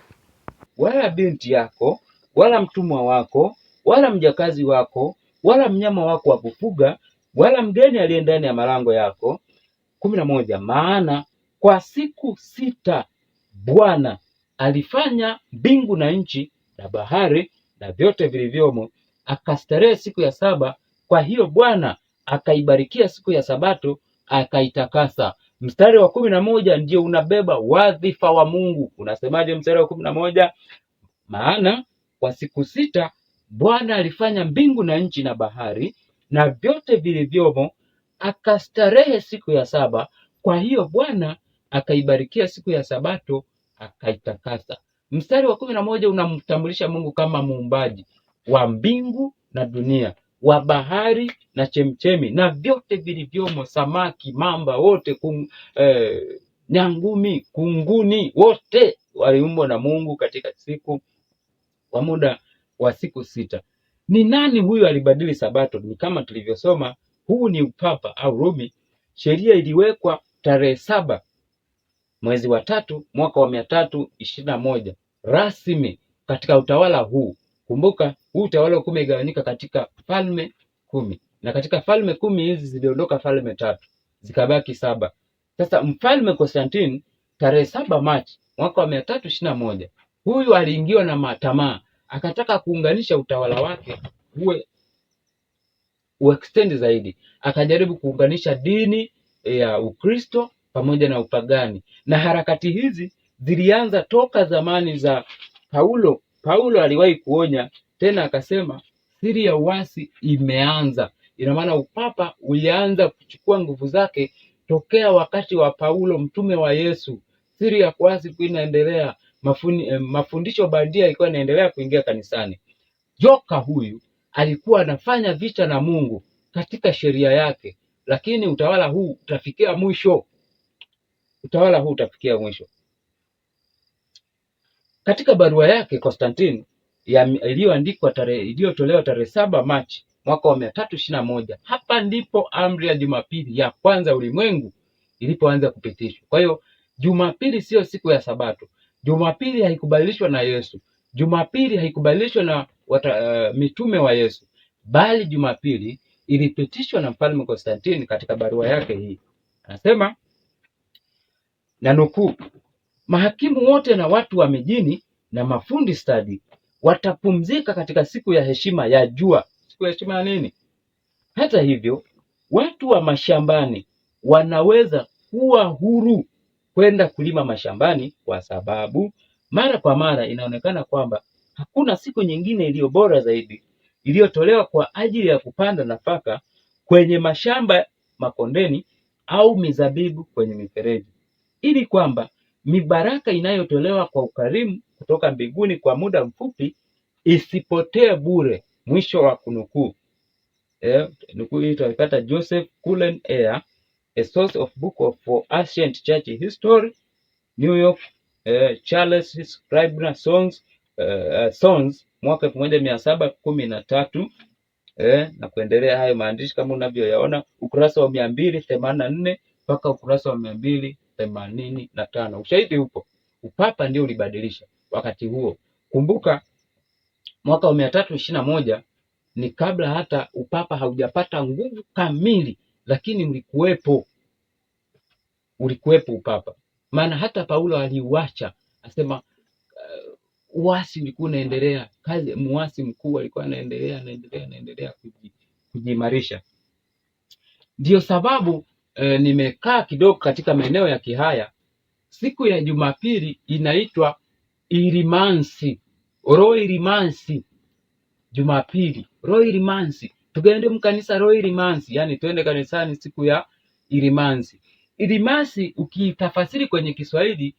wala binti yako wala mtumwa wako wala mjakazi wako wala mnyama wako wa kufuga wala mgeni aliye ndani ya malango yako. 11, maana kwa siku 6 Bwana alifanya mbingu na nchi na bahari na vyote vilivyomo, akastarehe siku ya 7. Kwa hiyo Bwana akaibarikia siku ya Sabato akaitakasa. Mstari wa 11 ndio unabeba wadhifa wa Mungu. Unasemaje mstari wa 11? Maana kwa siku 6 Bwana alifanya mbingu na nchi na bahari na vyote vilivyomo, akastarehe siku ya 7. Kwa hiyo Bwana akaibarikia siku ya Sabato akaitakasa. Mstari wa 11 unamtambulisha Mungu kama muumbaji wa mbingu na dunia. wa bahari na chemchemi na vyote vilivyomo, samaki, mamba wote, nyangumi, kunguni, wote waliumbwa na Mungu katika siku, kwa muda wa siku 6. Ni nani huyu alibadili Sabato? Ni kama tulivyosoma, huu ni upapa au Rumi. Sheria iliwekwa tarehe 7 mwezi wa 3 mwaka wa 321 rasmi katika utawala huu. Kumbuka huu utawala ulikuwa umegawanyika katika falme 10, na katika falme 10 hizi ziliondoka falme 3 zikabaki 7. Sasa mfalme Constantine tarehe 7 Machi mwaka wa 321 huyu aliingiwa na matamaa, akataka kuunganisha utawala wake extend zaidi. Akajaribu kuunganisha dini ya Ukristo pamoja na upagani, na harakati hizi zilianza toka zamani za Paulo. Paulo aliwahi kuonya tena, akasema siri ya uasi imeanza. Ina maana upapa ulianza kuchukua nguvu zake tokea wakati wa Paulo, mtume wa Yesu. Siri ya kuasi inaendelea, mafundisho bandia ilikuwa inaendelea kuingia kanisani. Joka huyu alikuwa anafanya vita na Mungu katika sheria yake, lakini utawala huu utafikia mwisho. Utawala huu utafikia mwisho. Katika barua yake Constantine iliyotolewa tarehe 7 Machi mwaka wa 321, hapa ndipo amri ya Jumapili ya kwanza ulimwengu ilipoanza kupitishwa. Kwa hiyo Jumapili sio siku ya Sabato. Jumapili haikubadilishwa na Yesu. Jumapili haikubadilishwa na mitume wa Yesu, bali Jumapili ilipitishwa na mfalme Constantine. Katika barua yake hii anasema, na nukuu, mahakimu wote na watu wa mijini na mafundi stadi watapumzika katika siku ya heshima ya jua. Siku ya heshima ya nini? Hata hivyo, watu wa mashambani wanaweza kuwa huru kwenda kulima mashambani, kwa sababu mara kwa mara inaonekana kwamba hakuna siku nyingine iliyo bora zaidi iliyotolewa kwa ajili ya kupanda nafaka kwenye mashamba makondeni au mizabibu kwenye mifereji, ili kwamba mibaraka inayotolewa kwa ukarimu kutoka mbinguni kwa muda mfupi isipotee bure. Mwisho wa kunukuu. Nukuu hii tutaipata Joseph Cullen Eyre, A Source of Book for Ancient Church History, New York, Charles Scribner Sons mwaka 1713, na kuendelea. Hayo maandishi kama unavyoyaona, ukurasa wa 284 mpaka ukurasa wa 285. Ushahidi upo, upapa ndio ulibadilisha wakati huo. Kumbuka mwaka wa 321 ni kabla hata upapa haujapata nguvu kamili, lakini ulikuwepo upapa. Maana hata Paulo aliuacha, asema uasi ulikuwa unaendelea, kazi muasi mkuu alikuwa anaendelea kujimarisha. Ndio sababu nimekaa kidogo katika maeneo ya Kihaya. Siku ya Jumapili inaitwa Irimansi, Roirimansi. Jumapili Roirimansi, tugende mkanisa Roirimansi, yani twende kanisani siku ya Irimansi. Irimansi ukitafasiri kwenye Kiswahili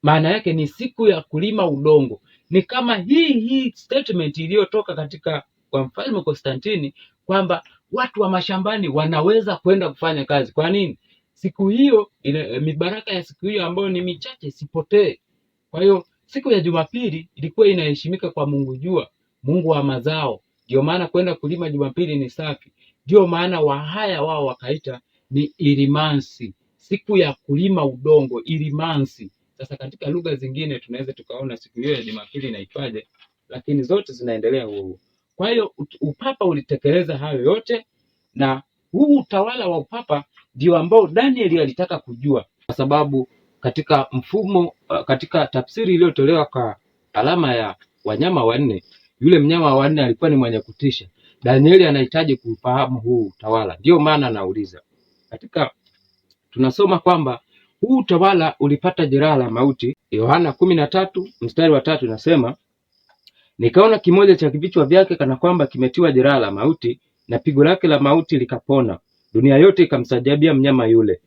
maana yake ni siku ya kulima udongo. Ni kama hii statement iliyotoka katika kwa mfalme Konstantini kwamba watu wa mashambani wanaweza kwenda kufanya kazi. Kwa nini? Siku hiyo mibaraka ya siku hiyo ambayo ni michache sipotee. Kwa hiyo siku ya Jumapili ilikuwa inaheshimika kwa Mungu Jua, Mungu wa mazao. Ndio maana kwenda kulima Jumapili ni safi. Ndio maana Wahaya wao wakaita ni Irimansi, siku ya kulima udongo, Irimansi. Sasa katika lugha zingine tunaweza tukaona siku hiyo ya Jumapili inaitwaje, lakini zote zinaendelea huo. Kwa hiyo upapa ulitekeleza hayo yote, na huu utawala wa upapa ndio ambao Danieli alitaka kujua, kwa sababu katika mfumo, katika tafsiri iliyotolewa kwa alama ya wanyama wanne, yule mnyama wa nne alikuwa ni mwenye kutisha. Danieli anahitaji kufahamu huu utawala, ndio maana anauliza. Katika tunasoma kwamba huu utawala ulipata jeraha la mauti. Yohana 13 mstari wa 3 inasema, nikaona kimoja cha vichwa vyake kana kwamba kimetiwa jeraha la mauti, na pigo lake la mauti likapona. Dunia yote ikamsajabia mnyama yule.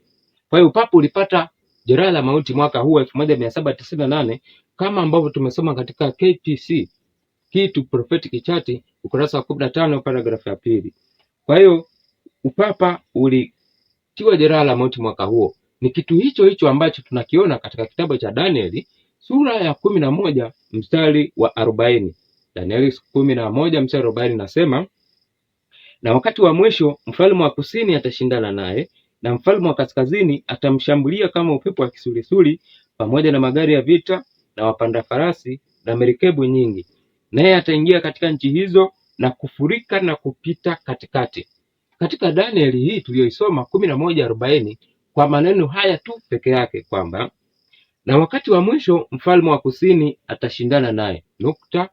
Kwa hiyo upapa ulipata jeraha la mauti mwaka huu 1798, kama ambavyo tumesoma katika KPC Key to Prophetic Chart ukurasa wa 15 paragrafu ya pili. Kwa hiyo upapa ulitiwa jeraha la mauti mwaka huo. Ni kitu hicho ambacho tunakiona katika kitabu cha Danieli sura ya 11 mstari wa 40. Danieli 11 mstari wa 40 nasema, na wakati wa mwisho mfalme wa kusini atashindana naye, na mfalme wa kaskazini atamshambulia kama upepo wa kisulisuli, pamoja na magari ya vita na wapanda farasi na merikebu nyingi. Naye ataingia katika nchi hizo na kufurika na kupita katikati. Katika Danieli hii tuliyoisoma 11:40, kwa maneno haya tu peke yake kwamba na wakati wa mwisho mfalme wa kusini atashindana naye, nukta,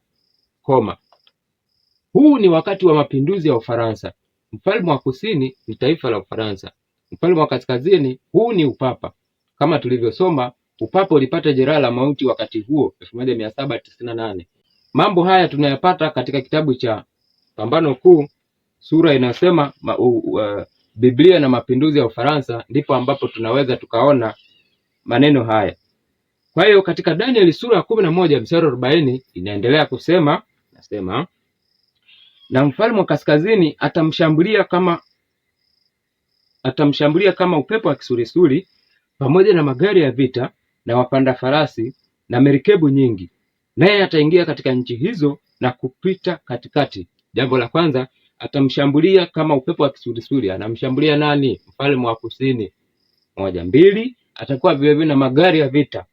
koma. Huu ni wakati wa mapinduzi ya Ufaransa. Mfalme wa kusini ni taifa la Ufaransa. Mfalme wa kaskazini, huu ni upapa. Kama tulivyosoma, upapa ulipata jeraha la mauti wakati huo 1798. Mambo haya tunayapata katika kitabu cha Pambano Kuu, sura inasema Biblia na mapinduzi ya Ufaransa, ndipo ambapo tunaweza tukaona maneno haya. Kwa hiyo katika Danieli sura ya 11 mstari 40 inaendelea kusema, nasema, na mfalme wa kaskazini atamshambulia kama upepo wa kisulisuli, pamoja na magari ya vita na wapanda farasi na merikebu nyingi. Naye ataingia katika nchi hizo na kupita katikati. Jambo la kwanza, atamshambulia kama upepo wa kisulisuli. Anamshambulia nani? Mfalme wa kusini. 1. 2, atakuwa vilevile na magari ya vita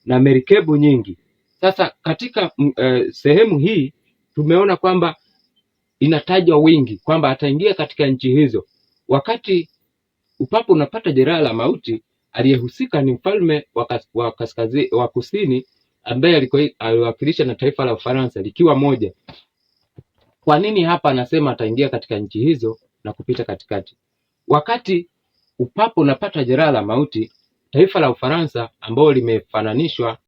na merikebu nyingi. Sasa katika sehemu hii tumeona kwamba inatajwa wingi kwamba ataingia katika nchi hizo. Wakati upapa unapata jeraha la mauti, aliyehusika ni mfalme wa kusini ambaye aliwakilisha na taifa la Ufaransa likiwa moja. Kwa nini hapa anasema ataingia katika nchi hizo na kupita katikati? Wakati upapa unapata jeraha la mauti, taifa la Ufaransa ambao limefananishwa,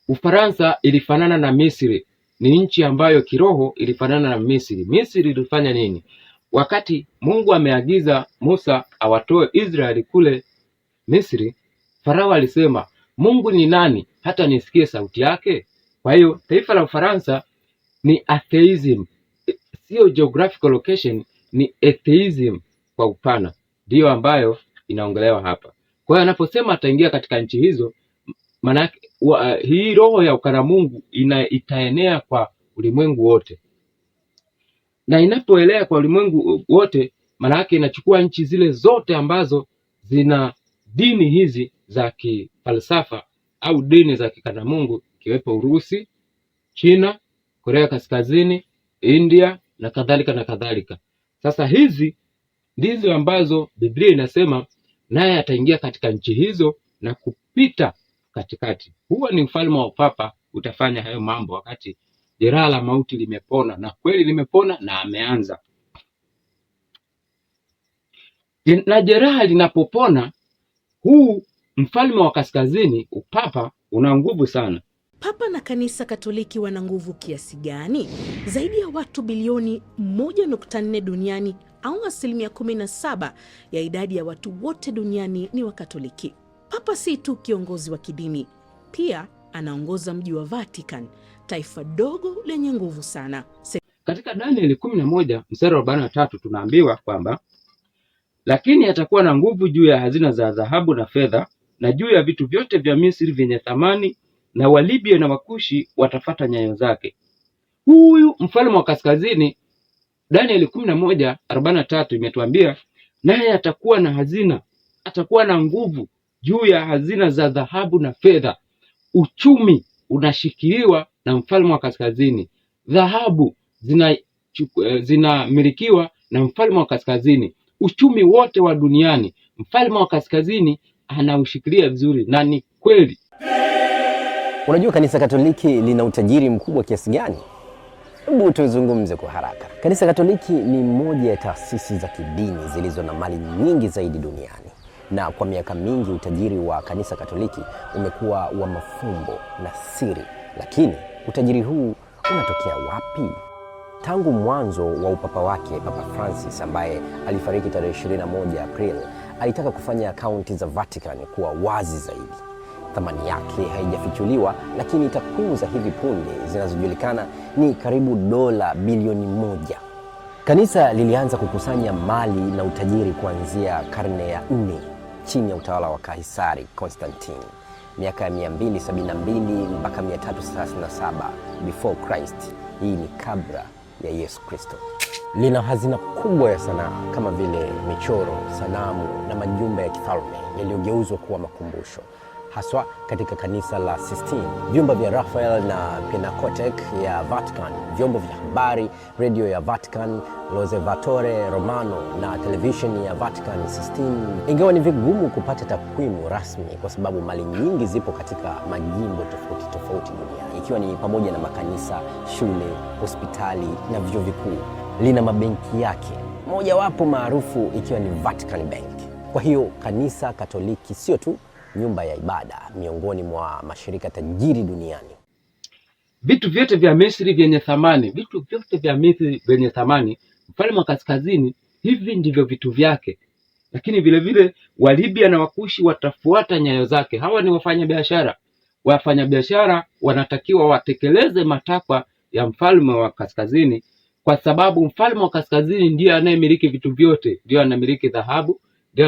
Ufaransa ilifanana na Misri. Ni nchi ambayo kiroho ilifanana na Misri. Misri ilifanya nini? Wakati Mungu ameagiza Musa awatoe Israeli kule Misri, Farao alisema, Mungu ni nani hata nisikie sauti yake? Kwa hiyo taifa la Ufaransa ni atheism, sio geographical location, ni atheism kwa upana, ndiyo ambayo inaongelewa hapa. Kwa hiyo anaposema ataingia katika nchi hizo, maana hii roho ya ukana Mungu itaenea kwa ulimwengu wote, na inapoelea kwa ulimwengu wote, maana yake inachukua nchi zile zote ambazo zina dini hizi za kifalsafa au dini za kikana Mungu, kiwepo Urusi, China, Korea Kaskazini, India na kadhalika na kadhalika. Sasa hizi ndizo ambazo Biblia inasema naye ataingia katika nchi hizo na kupita katikati. Huo ni mfalme wa upapa utafanya hayo mambo wakati jeraha la mauti limepona, na kweli limepona na ameanza. Na jeraha linapopona, huu mfalme wa kaskazini, upapa, una nguvu sana. Papa na kanisa Katoliki wana nguvu kiasi gani? Zaidi ya watu bilioni 1.4 duniani, au 17% ya idadi ya watu wote duniani ni Wakatoliki. Papa si tu kiongozi wa kidini, pia anaongoza mji wa Vatican, taifa dogo lenye nguvu sana. Katika Danieli 11 mstari wa 43 tunaambiwa kwamba lakini atakuwa na nguvu juu ya hazina za dhahabu na fedha, na juu ya vitu vyote vya Misri vyenye thamani, na Walibia na Wakushi watafata nyayo zake. Huyu mfalme wa kaskazini, Danieli 11:43 imetuambia naye atakuwa na hazina, atakuwa na nguvu juu ya hazina za dhahabu na fedha. Uchumi unashikiliwa na mfalme wa kaskazini. Dhahabu zinamilikiwa na mfalme wa kaskazini. Uchumi wote wa duniani mfalme wa kaskazini anaushikilia vizuri, na ni kweli. Unajua kanisa Katoliki lina utajiri mkubwa kiasi gani? Hebu tuzungumze kwa haraka. Kanisa Katoliki ni moja ya taasisi za kidini zilizo na mali nyingi zaidi duniani. Na kwa miaka mingi utajiri wa kanisa Katoliki umekuwa wa mafumbo na siri. Lakini utajiri huu unatokea wapi? Tangu mwanzo wa upapa wake, Papa Francis ambaye alifariki tarehe 21 Aprili, alitaka kufanya akaunti za Vatican kuwa wazi zaidi. Thamani yake haijafichuliwa, lakini takwimu za hivi punde zinazojulikana ni karibu dola bilioni 1. Kanisa lilianza kukusanya mali na utajiri kuanzia karne ya 4 chini ya utawala wa Kaisari Constantine, miaka ya 272 mpaka 337 before Christ. Hii ni kabla ya Yesu Kristo. Lina hazina kubwa ya sanaa kama vile michoro, sanamu na majumba ya kifalme yaliyogeuzwa kuwa makumbusho, haswa katika kanisa la Sistine, vyumba vya Raphael na Pinakothek ya Vatican, vyombo vya habari, redio ya Vatican, L'Osservatore Romano na televisheni ya Vatican Sistine. Ingawa ni vigumu kupata takwimu rasmi kwa sababu mali nyingi zipo katika majimbo tofauti duniani, ikiwa ni pamoja na makanisa, shule, hospitali na vyuo vikuu. Lina mabenki yake, mojawapo maarufu ikiwa ni Vatican Bank. Kwa hiyo kanisa Katoliki sio tu nyumba ya ibada miongoni mwa mashirika tajiri duniani. Vitu vyote vya Misri vyenye thamani, mfalme wa kaskazini, hivi ndivyo vitu vyake. Lakini vile vile wa Libya na Wakushi watafuata nyayo zake. Hawa ni wafanyabiashara. Wafanyabiashara wanatakiwa watekeleze matakwa ya mfalme wa kaskazini, kwa sababu mfalme wa kaskazini ndiye anayemiliki vitu vyote. Ndiye anamiliki dhahabu, ndiye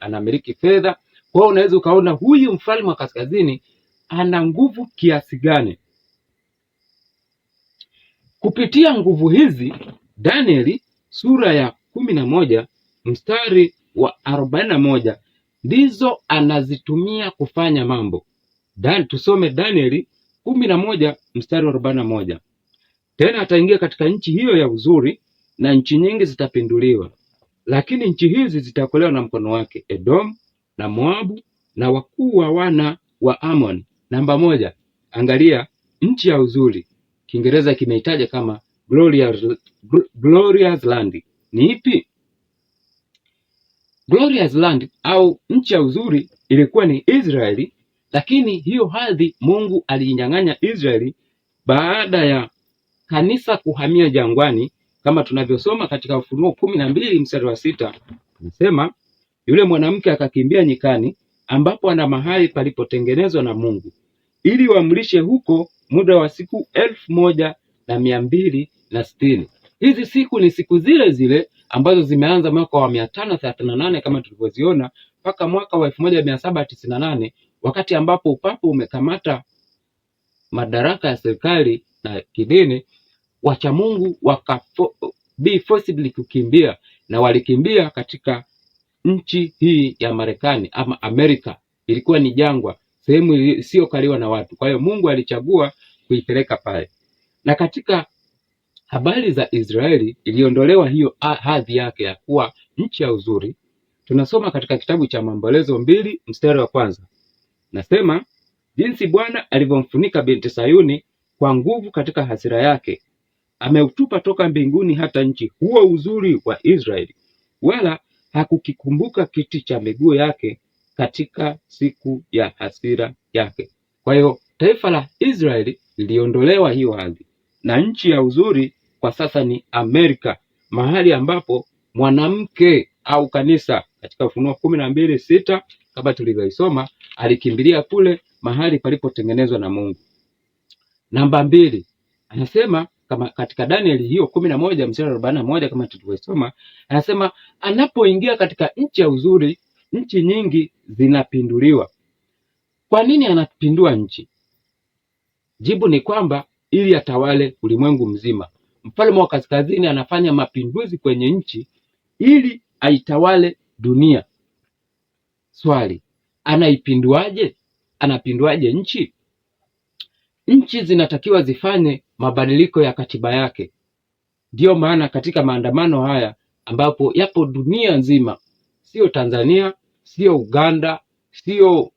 anamiliki fedha. Kwa hiyo unaweza ukaona huyu mfalme wa kaskazini ana nguvu kiasi gani. Kupitia nguvu hizi, Danieli sura ya 11 mstari wa 41 ndizo anazitumia kufanya mambo. Tusome Danieli 11 mstari wa 41. Tena ataingia katika nchi hiyo ya uzuri, na nchi nyingi zitapinduliwa, lakini nchi hizi zitaokolewa na mkono wake: Edom na Moabu na wakuu wa wana wa Amon. Namba 1, angalia nchi ya uzuri. Kiingereza kimeitaja kama glorious land. Ni ipi? Glorious land au nchi ya uzuri ilikuwa ni Israeli, lakini hiyo hadhi Mungu aliinyang'anya Israeli baada ya kanisa kuhamia jangwani, kama tunavyosoma katika Ufunuo 12 mstari wa 6. Tunasema yule mwanamke akakimbia nyikani, ambapo ana mahali palipotengenezwa na Mungu, ili wamlishe huko muda wa siku 1260. Hizi siku ni siku zile zile ambazo zimeanza mwaka wa 538 kama tulivyoziona, mpaka mwaka wa 1798, wakati ambapo upapa umekamata madaraka ya serikali na kidini. Wacha Mungu forcibly kukimbia, na walikimbia katika nchi hii ya Marekani ama Amerika. Ilikuwa ni jangwa, sehemu isiyokaliwa na watu. Kwa hiyo Mungu alichagua kuipeleka pale. Na katika habari za Israeli, iliondolewa hiyo hadhi yake ya kuwa nchi ya uzuri. Tunasoma katika kitabu cha Maombolezo 2 mstari wa 1. Nasema jinsi Bwana alivyomfunika binti Sayuni kwa nguvu katika hasira yake, ameutupa toka mbinguni hata nchi huo uzuri wa Israeli, wala hakukikumbuka kiti cha miguu yake katika siku ya hasira yake. Kwa hiyo taifa la Israeli liliondolewa hiyo hadhi, na nchi ya uzuri kwa sasa ni Amerika, mahali ambapo mwanamke au kanisa katika Ufunuo 12:6 kama tulivyoisoma alikimbilia kule mahali palipotengenezwa na Mungu. Namba 2, anasema kama katika Danieli hiyo 11 mstari wa 41 kama tulivyosoma, anasema anapoingia katika nchi ya uzuri, nchi nyingi zinapinduliwa. Kwa nini anapindua nchi? Jibu ni kwamba ili atawale ulimwengu mzima. Mfalme wa kaskazini anafanya mapinduzi kwenye nchi ili aitawale dunia. Swali, anaipinduaje? Anapinduaje nchi? Nchi zinatakiwa zifanye mabadiliko ya katiba yake. Ndiyo maana katika maandamano haya ambapo yapo dunia nzima, sio Tanzania, sio Uganda, sio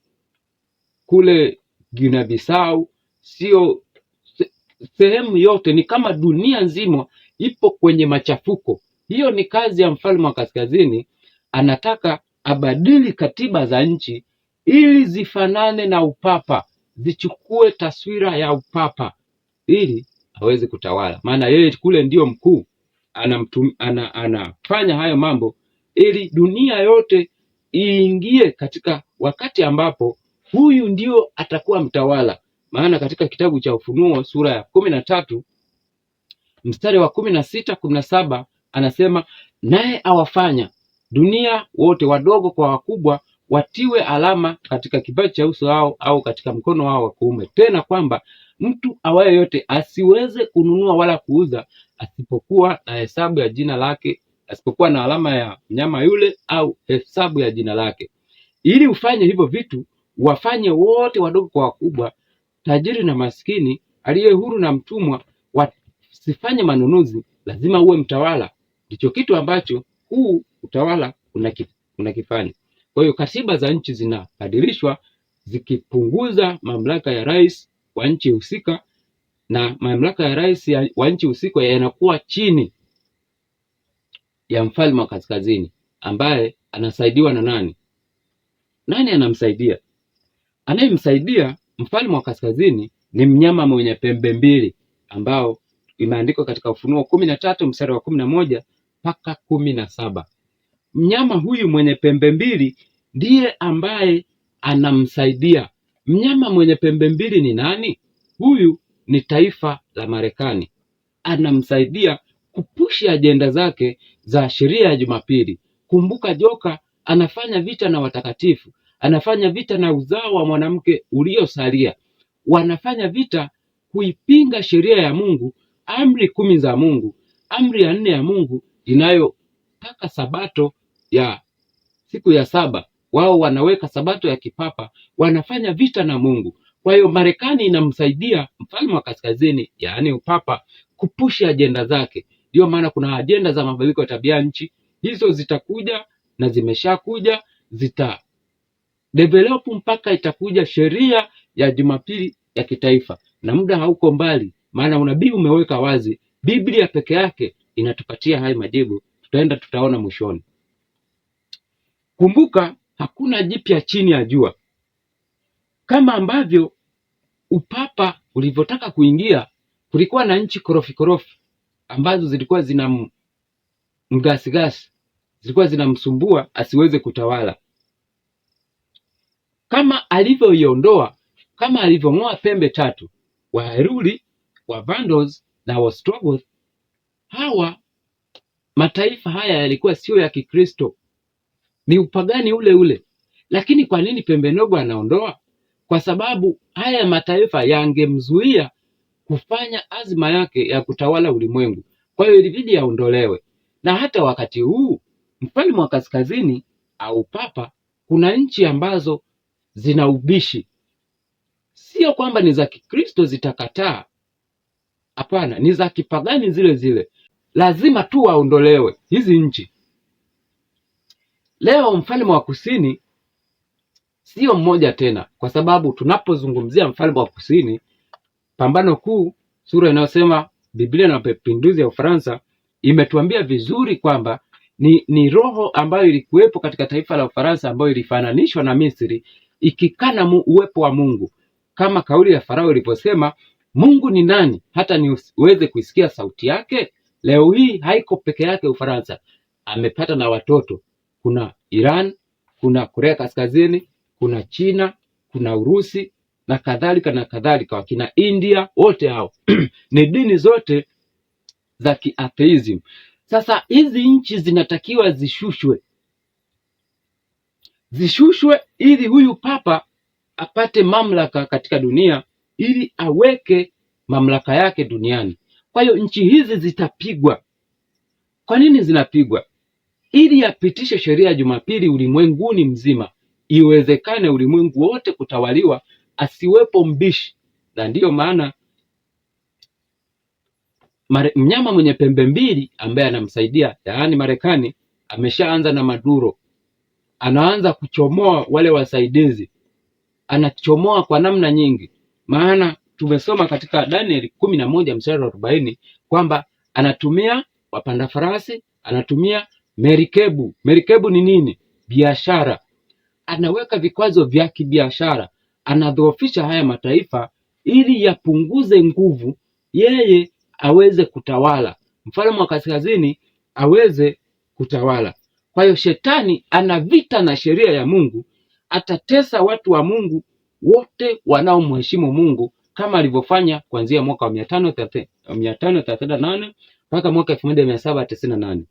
kule Guinea Bissau, sio sehemu yote, ni kama dunia nzima ipo kwenye machafuko. Hiyo ni kazi ya mfalme wa kaskazini. Anataka abadili katiba za nchi ili zifanane na upapa, zichukue taswira ya upapa ili aweze kutawala. Maana yeye kule ndio mkuu, anafanya hayo mambo ili dunia yote iingie katika wakati ambapo huyu ndio atakuwa mtawala. Maana katika kitabu cha Ufunuo sura ya 13 mstari wa 16, 17 anasema, naye awafanya dunia wote, wadogo kwa wakubwa, watiwe alama katika kipaji cha uso wao au katika mkono wao wa kuume, tena kwamba mtu awaye yote asiweze kununua wala kuuza asipokuwa na hesabu ya jina lake, asipokuwa na alama ya mnyama yule au hesabu ya jina lake. Ili ufanye hivyo vitu, wafanye wote, wadogo kwa wakubwa, tajiri na maskini, aliye huru na mtumwa, wasifanye manunuzi. Lazima uwe mtawala. Ndicho kitu ambacho huu utawala unakifanya. Kwa hiyo katiba za nchi zinabadilishwa zikipunguza mamlaka ya rais wa nchi husika, na mamlaka ya rais wa nchi husika yanakuwa chini ya mfalme wa kaskazini, ambaye anasaidiwa na nani? Nani anamsaidia? Anayemsaidia mfalme wa kaskazini ni mnyama mwenye pembe mbili, ambao imeandikwa katika Ufunuo 13 mstari wa 11 mpaka 17. Mnyama huyu mwenye pembe mbili ndiye ambaye anamsaidia. Mnyama mwenye pembe mbili ni nani? Huyu ni taifa la Marekani. Anamsaidia kupushi ajenda zake za sheria ya Jumapili. Kumbuka, joka anafanya vita na watakatifu, anafanya vita na uzao wa mwanamke uliosalia, wanafanya vita kuipinga sheria ya Mungu, amri 10 za Mungu, amri ya 4 ya Mungu inayotaka sabato ya siku ya 7. Wao wanaweka sabato ya kipapa, wanafanya vita na Mungu. Kwa hiyo Marekani inamsaidia mfalme wa kaskazini, yaani upapa, kupushi ajenda zake. Ndio maana kuna ajenda za mabadiliko ya tabia nchi, hizo zitakuja na zimeshakuja, zita develop mpaka itakuja sheria ya Jumapili ya kitaifa, na muda hauko mbali, maana unabii umeweka wazi. Biblia peke yake inatupatia haya majibu, tutaona mwishoni. Kumbuka, hakuna jipya chini ya jua. Kama ambavyo upapa ulivyotaka kuingia, kulikuwa na nchi korofi ambazo zilikuwa zina mgasigasi, zilikuwa zinamsumbua asiweze kutawala. Kama alivyoiondoa, kama alivyong'oa pembe 3, Waheruli, Wavandals na Wastrogoth, hawa mataifa haya yalikuwa sio ya Kikristo, ni upagani ule ule. Lakini kwa nini pembe ndogo anaondoa? Kwa sababu haya mataifa yangemzuia kufanya azma yake ya kutawala ulimwengu. Kwa hiyo ilibidi yaondolewe. Na hata wakati huu mfalme wa kaskazini au papa, kuna nchi ambazo zina ubishi. Sio kwamba ni za Kikristo zitakataa, hapana, ni za kipagani zile zile, lazima tu waondolewe hizi nchi. Leo mfalme wa kusini sio mmoja tena, kwa sababu tunapozungumzia mfalme wa kusini, Pambano Kuu, sura inayosema Biblia na mapinduzi ya Ufaransa, imetuambia vizuri kwamba ni roho ambayo ilikuwepo katika taifa la Ufaransa, ambayo ilifananishwa na Misri, ikikana uwepo wa Mungu, kama kauli ya Farao ilivyosema, Mungu ni nani hata niweze kuisikia sauti yake? Leo hii haiko peke yake Ufaransa, amepata na watoto. Kuna Iran, kuna Korea Kaskazini, kuna China, kuna Urusi na kadhalika na kadhalika, wakina India, wote hao ni dini zote za kiatheism. Sasa hizi nchi zinatakiwa zishushwe ili huyu papa apate mamlaka katika dunia, ili aweke mamlaka yake duniani. Kwa hiyo nchi hizi zitapigwa. Kwa nini zinapigwa? Ili apitishe sheria ya Jumapili ulimwenguni mzima, iwezekane ulimwengu wote kutawaliwa, asiwepo mbishi. Na ndiyo maana mnyama mwenye pembe mbili ambaye anamsaidia, yaani Marekani, ameshaanza na Maduro. Anaanza kuchomoa wale wasaidizi, anachomoa kwa namna nyingi. Maana tumesoma katika Danieli 11 mstari wa 40 kwamba anatumia wapanda farasi, anatumia merikebu. Merikebu ni nini? Biashara. Anaweka vikwazo vya kibiashara, anadhoofisha haya mataifa ili yapunguze nguvu, yeye aweze kutawala, mfalme wa kaskazini aweze kutawala. Kwa hiyo shetani ana vita na sheria ya Mungu, atatesa watu wa Mungu wote wanaomheshimu Mungu kama alivyofanya kuanzia mwaka wa 538 mpaka mwaka 1798.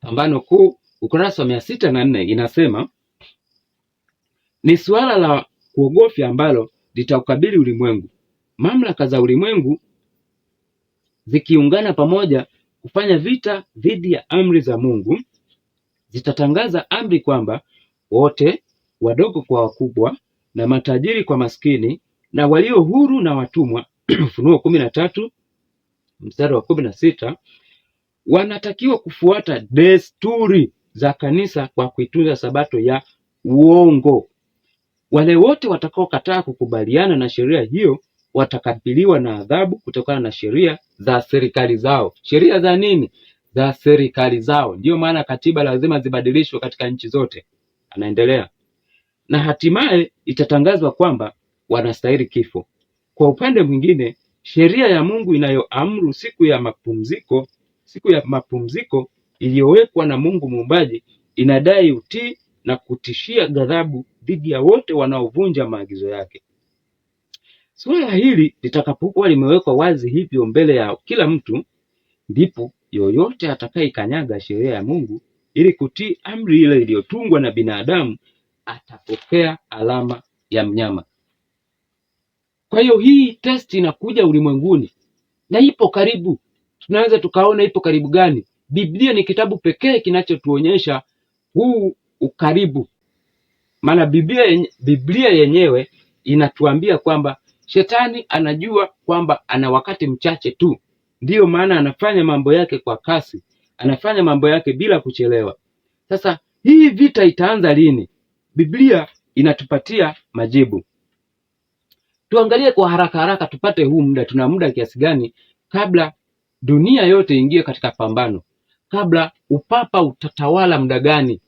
Pambano Kuu ukurasa wa 604 inasema ni suala la kuogofya ambalo litaukabili ulimwengu. Mamlaka za ulimwengu zikiungana pamoja kufanya vita dhidi ya amri za Mungu, zitatangaza amri kwamba wote, wadogo kwa wakubwa, na matajiri kwa maskini, na walio huru na watumwa Ufunuo 13 mstari wa 16, wanatakiwa kufuata desturi za kanisa kwa kuitunza sabato ya uongo. Wale wote watakaokataa kukubaliana na sheria hiyo watakabiliwa na adhabu kutokana na sheria za serikali zao. Sheria za nini? Za serikali zao. Ndiyo maana katiba lazima zibadilishwe katika nchi zote. Anaendelea, na hatimaye itatangazwa kwamba wanastahili kifo. Kwa upande mwingine, sheria ya Mungu inayoamuru siku ya mapumziko iliyowekwa na Mungu Muumbaji inadai utii na kutishia ghadhabu dhidi ya wote wanaovunja maagizo yake. Suala hili litakapokuwa limewekwa wazi hivyo mbele ya kila mtu, ndipo yoyote atakayekanyaga sheria ya Mungu ili kutii amri ile iliyotungwa na binadamu atapokea alama ya mnyama. Kwa hiyo hii test inakuja ulimwenguni na ipo karibu. Tunaweza tukaona ipo karibu gani? Biblia ni kitabu pekee kinachotuonyesha huu ukaribu. Maana Biblia yenyewe inatuambia kwamba shetani anajua kwamba ana wakati mchache tu. Ndiyo maana anafanya mambo yake kwa kasi, anafanya mambo yake bila kuchelewa. Sasa hii vita itaanza lini? Biblia inatupatia majibu. Tuangalie kwa haraka haraka tupate huu muda. Tuna muda kiasi gani kabla dunia yote ingie katika pambano? Kabla upapa utatawala muda gani?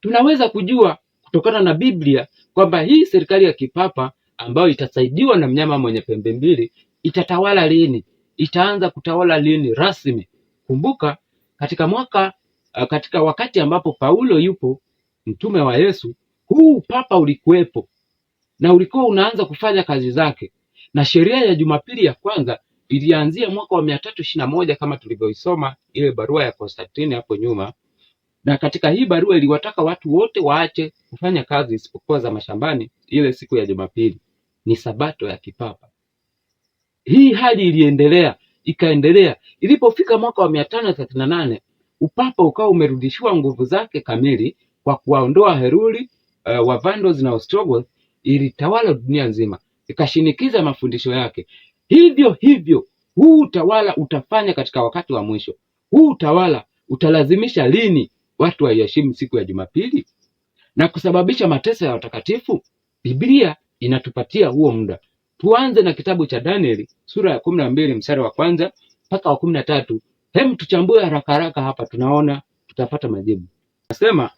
Tunaweza kujua kutokana na Biblia kwamba hii serikali ya kipapa ambayo itasaidiwa na mnyama mwenye pembe mbili itatawala lini? Itaanza kutawala lini rasmi? Kumbuka katika wakati ambapo Paulo yupo mtume wa Yesu, huu papa ulikuwepo na ulikuwa unaanza kufanya kazi zake, na sheria ya Jumapili ya kwanza ilianzia mwaka wa 321 kama tulivyoisoma ile barua ya Konstantini hapo nyuma. Na katika hii barua iliwataka watu wote waache kufanya kazi isipokuwa za mashambani ile siku ya Jumapili. Ni sabato ya kipapa. Hii hali ikaendelea. Ilipofika mwaka wa 538 upapa ukawa umerudishiwa nguvu zake kamili kwa kuwaondoa Heruli, Vandals na Ostrogoths. Ilitawala dunia nzima, ikashinikiza mafundisho yake. Hivyo huu utawala utafanya katika wakati wa mwisho. Huu utawala utalazimisha lini watu waiheshimu siku ya Jumapili na kusababisha mateso ya watakatifu? Biblia inatupatia huo muda. Tuanze na kitabu cha Danieli sura ya 12 mstari wa kwanza mpaka wa 13. Hem, tuchambue haraka haraka hapa, tunaona tutapata majibu. Nasema,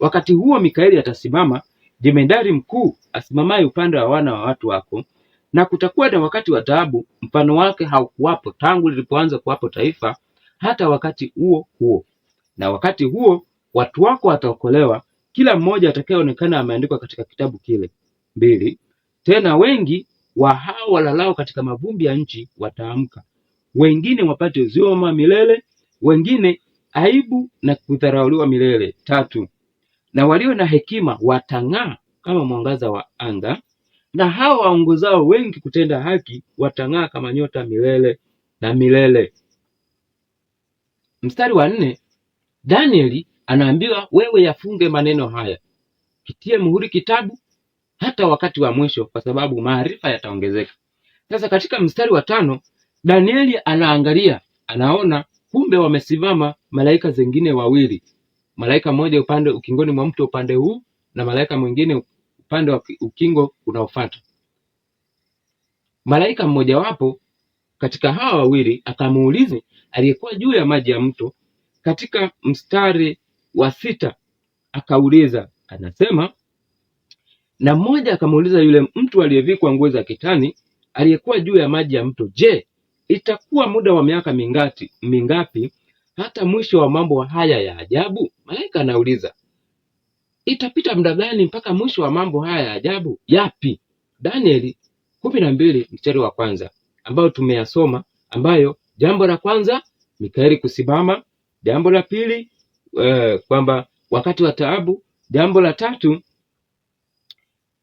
wakati huo Mikaeli atasimama, jemedari mkuu asimamaye upande wa wana wa watu wako, na kutakuwa na wakati wa taabu, mfano wake haukuwapo tangu lilipoanza kuwapo taifa hata wakati huo. Na wakati huo watu wako wataokolewa, kila mmoja atakayeonekana ameandikwa katika kitabu kile. 2. Tena wengi wa hao walalao katika mavumbi ya nchi wataamka, wengine wapate uzima milele, wengine aibu na kudharauliwa milele. 3. Na walio na hekima watang'aa kama mwangaza wa anga, na hao waongozao wengi kutenda haki watang'aa kama nyota milele na milele. Mstari wa 4, Danieli anaambiwa wewe yafunge maneno haya, kitie muhuri kitabu hata wakati wa mwisho, kwa sababu maarifa yataongezeka. Sasa katika mstari wa 5, Danieli anaona kumbe wamesimama malaika zingine wawili, malaika mmoja upande ukingoni mwa mto upande huu na malaika mwingine upande wa ukingo unaofuata. Malaika mmoja wapo katika hawa wawili akamuuliza aliyekuwa juu ya maji ya mto. Katika mstari wa 6 akauliza, anasema, na mmoja akamuuliza yule mtu aliyevikwa nguo za kitani aliyekuwa juu ya maji ya mto, je, itakuwa muda wa miaka mingapi hata mwisho wa mambo haya ya ajabu? Malaika anauliza. itapita muda gani mpaka mwisho wa mambo haya ya ajabu? Yapi? Danieli 12 mstari wa kwanza ambayo tumeyasoma, ambayo jambo la kwanza Mikaeli kusimama, jambo la pili kwamba wakati wa taabu, jambo la tatu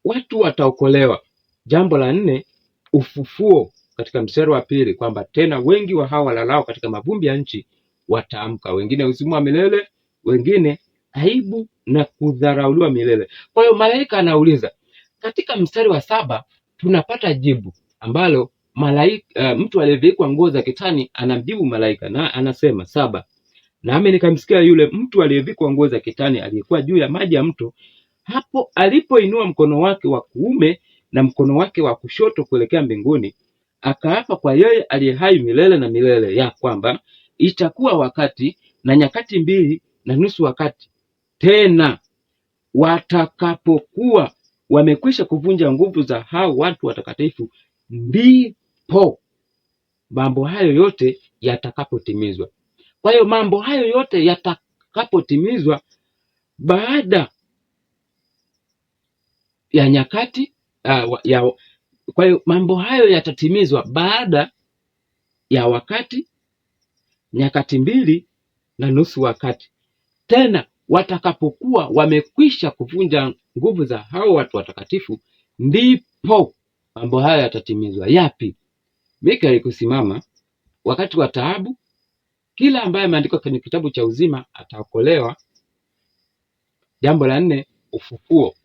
watu wataokolewa, jambo la nne ufufuo katika mstari wa pili, kwamba tena wengi wa hawa walalao katika mavumbi ya nchi wataamka, wengine uzima wa milele, wengine aibu na kudharauliwa milele. Kwa hiyo malaika anauliza. Katika mstari wa 7 tunapata jibu ambalo malaika, mtu aliyevikwa nguo za kitani anamjibu malaika na anasema 7, nami nikamsikia yule mtu aliyevikwa nguo za kitani aliyekuwa juu ya maji ya mto, hapo alipoinua mkono wake wa kuume na mkono wake wa kushoto kuelekea mbinguni, akaapa kwa yeye aliye hai milele na milele, ya kwamba itakuwa wakati na nyakati 2.5 wakati, tena watakapokuwa wamekwisha kuvunja nguvu za hao watu watakatifu, ndipo mambo hayo yote yatakapotimizwa. Kwa hiyo mambo hayo yote yatakapotimizwa baada ya nyakati kwa hiyo mambo hayo yatatimizwa baada ya wakati, nyakati 2.5 wakati, tena watakapokuwa wamekwisha kuvunja nguvu za hao watu watakatifu, ndipo mambo hayo yatatimizwa. Yapi? Mikaeli kusimama, wakati wa taabu, kila ambaye ameandikwa kwenye kitabu cha uzima ataokolewa. Jambo la 4 ufufuo,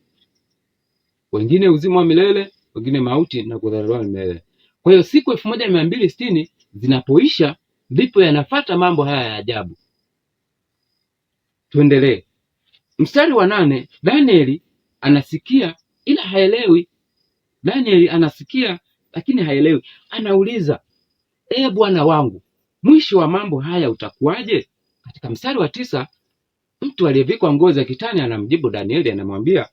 wengine uzima wa milele, wengine mauti na kudharauliwa milele. Kwa hiyo siku 1260 zinapoisha, ndipo yanafuata mambo haya ya ajabu. Tuendelee. Mstari wa 8, Danieli anasikia ila haelewi. Danieli anasikia lakini haelewi. Anauliza, Bwana wangu, mwisho wa mambo haya utakuwaje? Katika mstari wa 9, mtu aliyevikwa nguo za kitani anamjibu Danieli, anamwambia,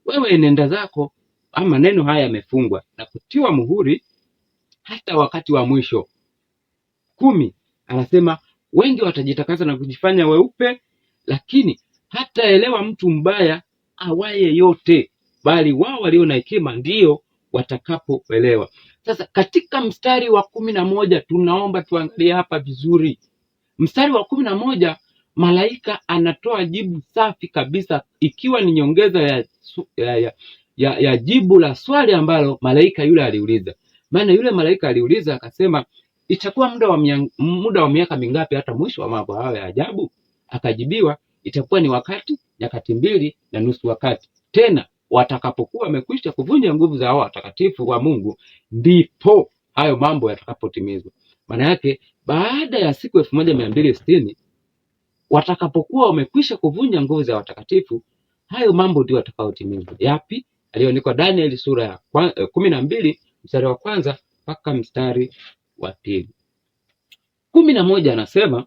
wewe nenda zako, ama maneno haya yamefungwa na kutiwa muhuri hata wakati wa mwisho. 10 anasema, wengi watajitakasa na kujifanya weupe, lakini hataelewa mtu mbaya awaye yote, bali wao walio na hekima ndio watakapoelewa. Sasa katika mstari wa 11 tunaomba tuangalie hapa vizuri. Mstari wa 11 malaika anatoa jibu safi kabisa, ikiwa ni nyongeza ya jibu la swali ambalo malaika yule aliuliza. Maana yule malaika aliuliza akasema, itakuwa muda wa miaka mingapi hata mwisho wa mambo hayo ya ajabu? Akajibiwa, itakuwa ni wakati, nyakati 2.5 wakati, tena watakapokuwa wamekwisha kuvunja nguvu za hao watakatifu wa Mungu, ndipo hayo mambo yatakapotimizwa. Maana yake baada ya siku 1260 watakapokuwa wamekwisha kuvunja nguvu za watakatifu, hayo mambo ndio yatakayotimizwa. Yapi? Aliyoandikwa Danieli sura ya 12 mstari wa kwanza mpaka mstari wa 2. 11 anasema,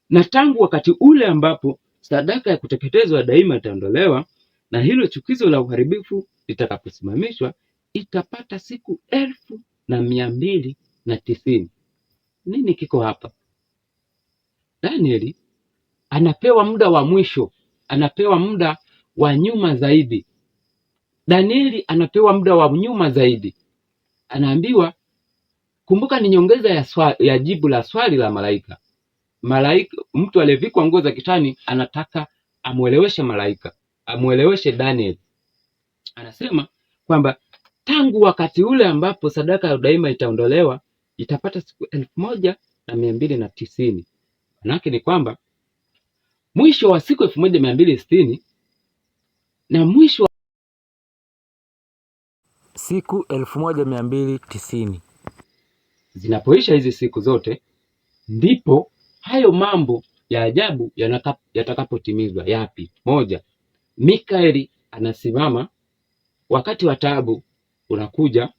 na tangu wakati ule ambapo sadaka ya kuteketezwa daima itaondolewa na hilo chukizo la uharibifu litakaposimamishwa, itapata siku 1290. Nini kiko hapa? Danieli anapewa muda wa mwisho, anapewa muda wa nyuma zaidi. Danieli anapewa muda wa nyuma zaidi. Anaambiwa, kumbuka ni nyongeza ya jibu la swali la malaika. Mtu aliyevikwa nguo za kitani anataka amueleweshe malaika, amueleweshe Danieli. Anasema kwamba tangu wakati ule ambapo sadaka ya daima itaondolewa, itapata siku 1290. Manake ni kwamba mwisho wa siku 1260 na mwisho wa siku 1290 zinapoisha hizi siku zote, ndipo hayo mambo ya ajabu yatakapotimizwa. Yapi? 1, Mikaeli anasimama. Wakati wa taabu unakuja,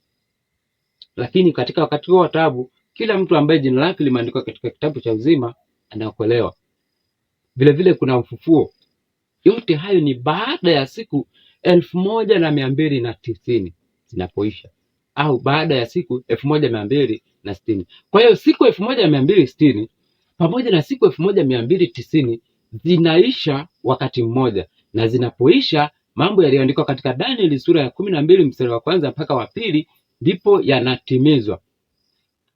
lakini katika wakati huo wa taabu kila mtu ambaye jina lake limeandikwa katika kitabu cha uzima anaokolewa. Vile vile kuna ufufuo. Yote hayo ni baada ya siku 1290 zinapoisha, au baada ya siku 1260. Kwa hiyo siku 1260 pamoja na siku 1290 zinaisha wakati mmoja, na zinapoisha mambo yaliyoandikwa katika Danieli sura ya 12 mstari wa kwanza mpaka wa pili ndipo yanatimizwa.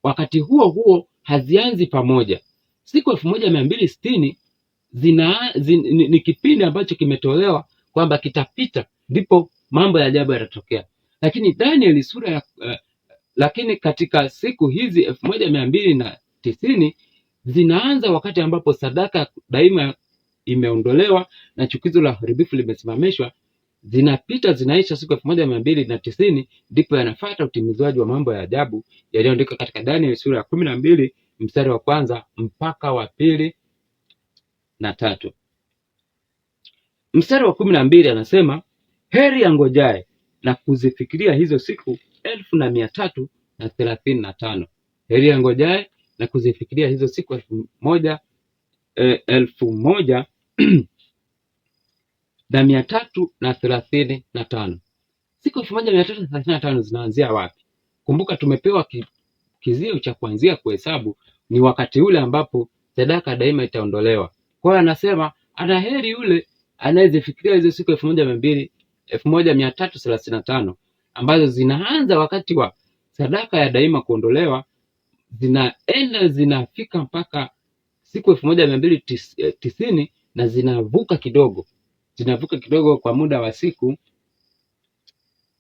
Wakati huo huo hazianzi pamoja. Siku 1260 ni kipindi ambacho kimetolewa kwamba kitapita, ndipo mambo ya ajabu yatatokea. Lakini Danieli sura ya lakini katika siku hizi 1290 zinaanza wakati ambapo sadaka daima imeondolewa na chukizo la uharibifu limesimamishwa. Zinapita zinaisha siku 1290, ndipo yanafuata utimizwaji wa mambo ya ajabu yaliyoandikwa katika Danieli sura ya 12 mstari wa kwanza mpaka wa pili na tatu. Mstari wa 12 anasema, heri angojaye na kuzifikiria hizo siku 1335. Heri angojaye na kuzifikiria hizo siku 1335. Siku 1335 zinaanzia wapi? Kumbuka tumepewa kizio cha kuanzia kuhesabu ni wakati ule ambapo sadaka daima itaondolewa. Kwa hiyo anasema ana heri yule anayezifikiria hizo siku 1335 ambazo zinaanza wakati wa sadaka ya daima kuondolewa, zinaenda zinafika mpaka siku 1290 na zinavuka kidogo kwa muda wa siku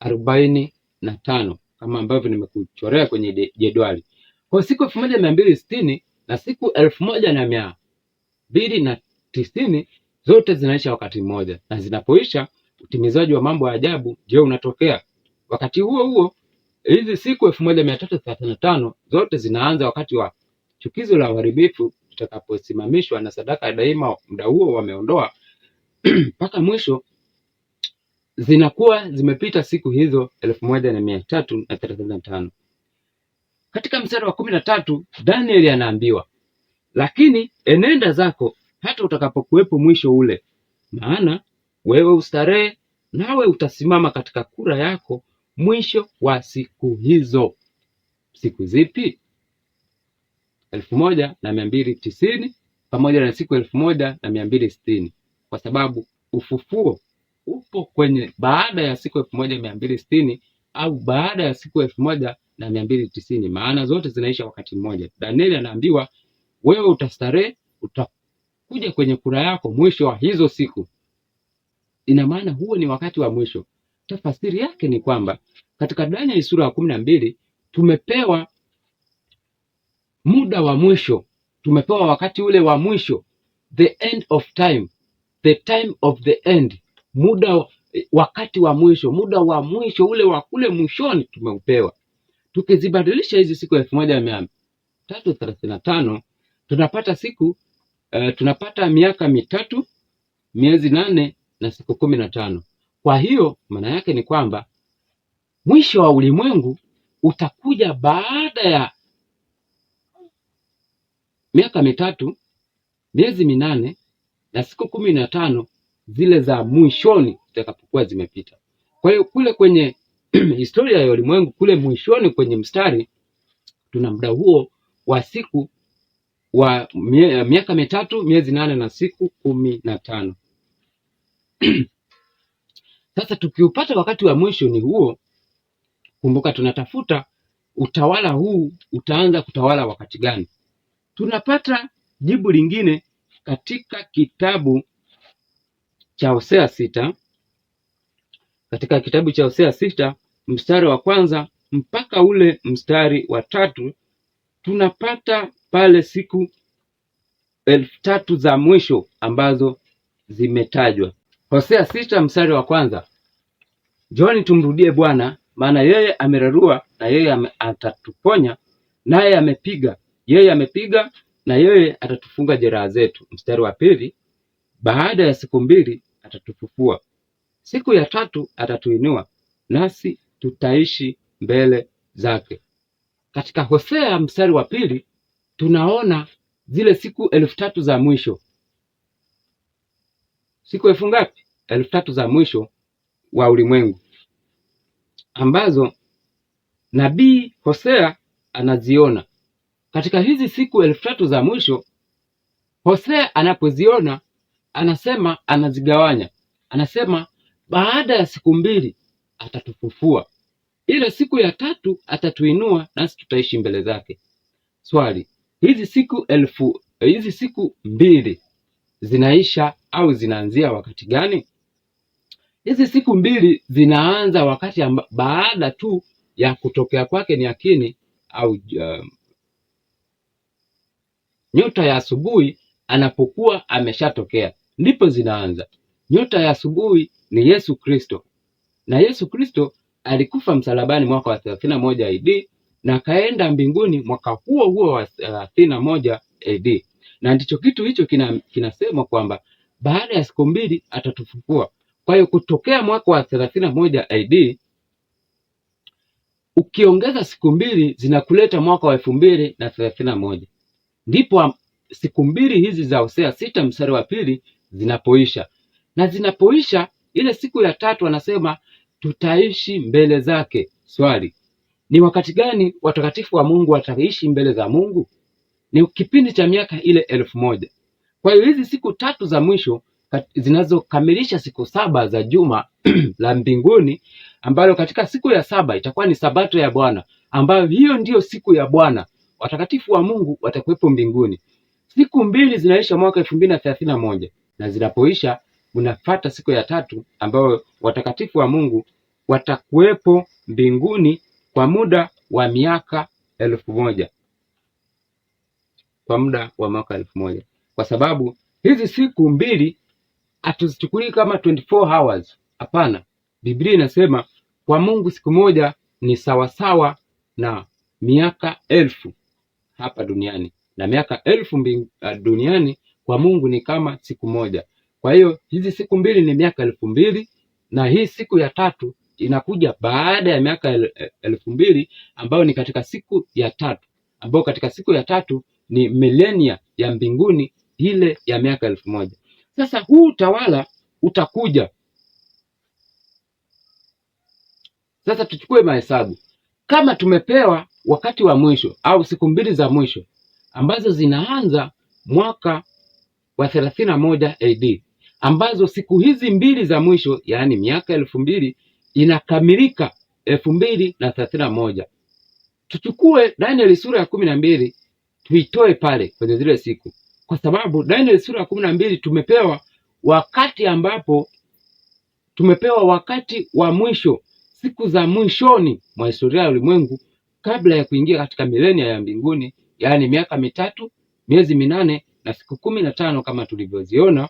45 kama ambavyo nimekuchorea kwenye jedwali. Kwa siku 1260 na siku 1290 zote zinaisha wakati mmoja, na zinapoisha utimizaji wa mambo ya ajabu ndio unatokea. Wakati huo huo hizi siku 1335 zote zinaanza wakati wa chukizo la uharibifu litakaposimamishwa na sadaka ya daima muda huo wameondoa mpaka mwisho zinakuwa zimepita siku hizo 1335. Katika mstari wa 13 Danieli anaambiwa, lakini enenda zako hata utakapokuwepo mwisho ule, maana wewe ustarehe nawe utasimama katika kura yako mwisho wa siku hizo. Siku zipi? 1290 pamoja na siku 1260, kwa sababu ufufuo upo kwenye baada ya siku 1260 au baada ya siku 1290, maana zote zinaisha wakati mmoja. Danieli anaambiwa wewe utastarehe, utakuja kwenye kura yako mwisho wa hizo siku. Ina maana huo ni wakati wa mwisho. Tafasiri yake ni kwamba katika Danieli sura ya 12 tumepewa muda wa mwisho, tumepewa wakati ule wa mwisho, the end of time, the time of the end, wakati wa mwisho, muda wa mwisho ule wa kule mwishoni tumeupewa. Tukizibadilisha hizi siku 1335 tunapata tunapata miaka 3, miezi 8 na siku 15. Kwa hiyo maana yake ni kwamba mwisho wa ulimwengu utakuja baada ya miaka 3, miezi 8 na siku 15 zile za mwishoni zitakapokuwa zimepita. Kwa hiyo kule kwenye historia ya ulimwengu kule mwishoni kwenye mstari tuna muda huo wa siku wa miaka 3, miezi 8 na siku 15. Sasa tukiupata wakati wa mwisho ni huo, kumbuka tunatafuta utawala huu utaanza kutawala wakati gani. Tunapata jibu lingine katika kitabu cha Hosea 6. Katika kitabu cha Hosea 6 mstari wa kwanza mpaka ule mstari wa 3 tunapata pale siku 1000 za mwisho ambazo zimetajwa. Hosea 6 mstari wa kwanza, Njooni tumrudie Bwana, maana yeye amerarua na yeye atatuponya, naye amepiga na yeye atatufunga jeraha zetu. Mstari wa pili, baada ya siku 2 atatufufua, siku ya 3 atatuinua, nasi tutaishi mbele zake. Katika Hosea mstari wa 2 tunaona zile siku 1000 za mwisho. Siku elfu ngapi? 1000 za mwisho wa ulimwengu, ambazo nabii Hosea anaziona. Katika hizi siku 1000 za mwisho, Hosea anapoziona anasema, anazigawanya, anasema baada ya siku 2 atatufufua, ile siku ya 3 atatuinua, nasi tutaishi mbele zake. Swali, hizi siku 2 zinaisha au zinaanzia wakati gani? Hizi siku 2 zinaanza wakati baada tu ya kutokea kwake ni yakini au nyota ya asubuhi anapokuwa ameshatokea, ndipo zinaanza. Nyota ya asubuhi ni Yesu Kristo, na Yesu Kristo alikufa msalabani mwaka wa 31 AD na akaenda mbinguni mwaka huo huo wa 31 AD, na ndicho kitu hicho kinasema kwamba baada ya siku 2 atatufufua. Kwa hiyo kutokea mwaka wa 31 AD ukiongeza siku 2 zinakuleta mwaka wa 2031, ndipo siku 2 hizi za Hosea 6 mstari wa 2 zinapoisha. Na zinapoisha ile siku ya 3 anasema tutaishi mbele zake. Swali, ni wakati gani watakatifu wa Mungu wataishi mbele za Mungu? Ni kipindi cha miaka ile 1000. Kwa hiyo hizi siku 3 za mwisho zinazokamilisha siku 7 za juma la mbinguni, ambalo katika siku ya 7 itakuwa ni sabato ya Bwana, ambayo hiyo ndiyo siku ya Bwana. Watakatifu wa Mungu watakuwepo mbinguni. Siku 2 zinaisha mwaka 2031, na zinapoisha unafuata siku ya 3 ambayo watakatifu wa Mungu watakuwepo mbinguni kwa muda wa miaka 1000, kwa muda wa mwaka 1000, kwa sababu hizi siku 2 hatuzichukulii kama 24 hours. Hapana, Biblia inasema kwa Mungu siku moja ni sawasawa na miaka 1000 hapa duniani, na miaka 1000 duniani kwa Mungu ni kama siku moja. Kwa hiyo hizi siku 2 ni miaka 2000, na hii siku ya 3 inakuja baada ya miaka 2000, ambayo ni katika siku ya 3, ambayo katika siku ya 3 ni milenia ya mbinguni ile ya miaka 1000. Sasa huu utawala utakuja. Sasa tuchukue mahesabu. Kama tumepewa wakati wa mwisho au siku 2 za mwisho ambazo zinaanza mwaka wa 31 AD, ambazo siku hizi 2 za mwisho, yaani miaka 2000 inakamilika 2031. Tuchukue Danieli sura ya 12 tuitoe pale kwenye zile siku, kwa sababu Danieli sura ya 12 tumepewa wakati wa mwisho, siku za mwishoni mwa historia ya ulimwengu kabla ya kuingia katika milenia ya mbinguni, yaani miaka 3, miezi 8 na siku 15 kama tulivyoziona.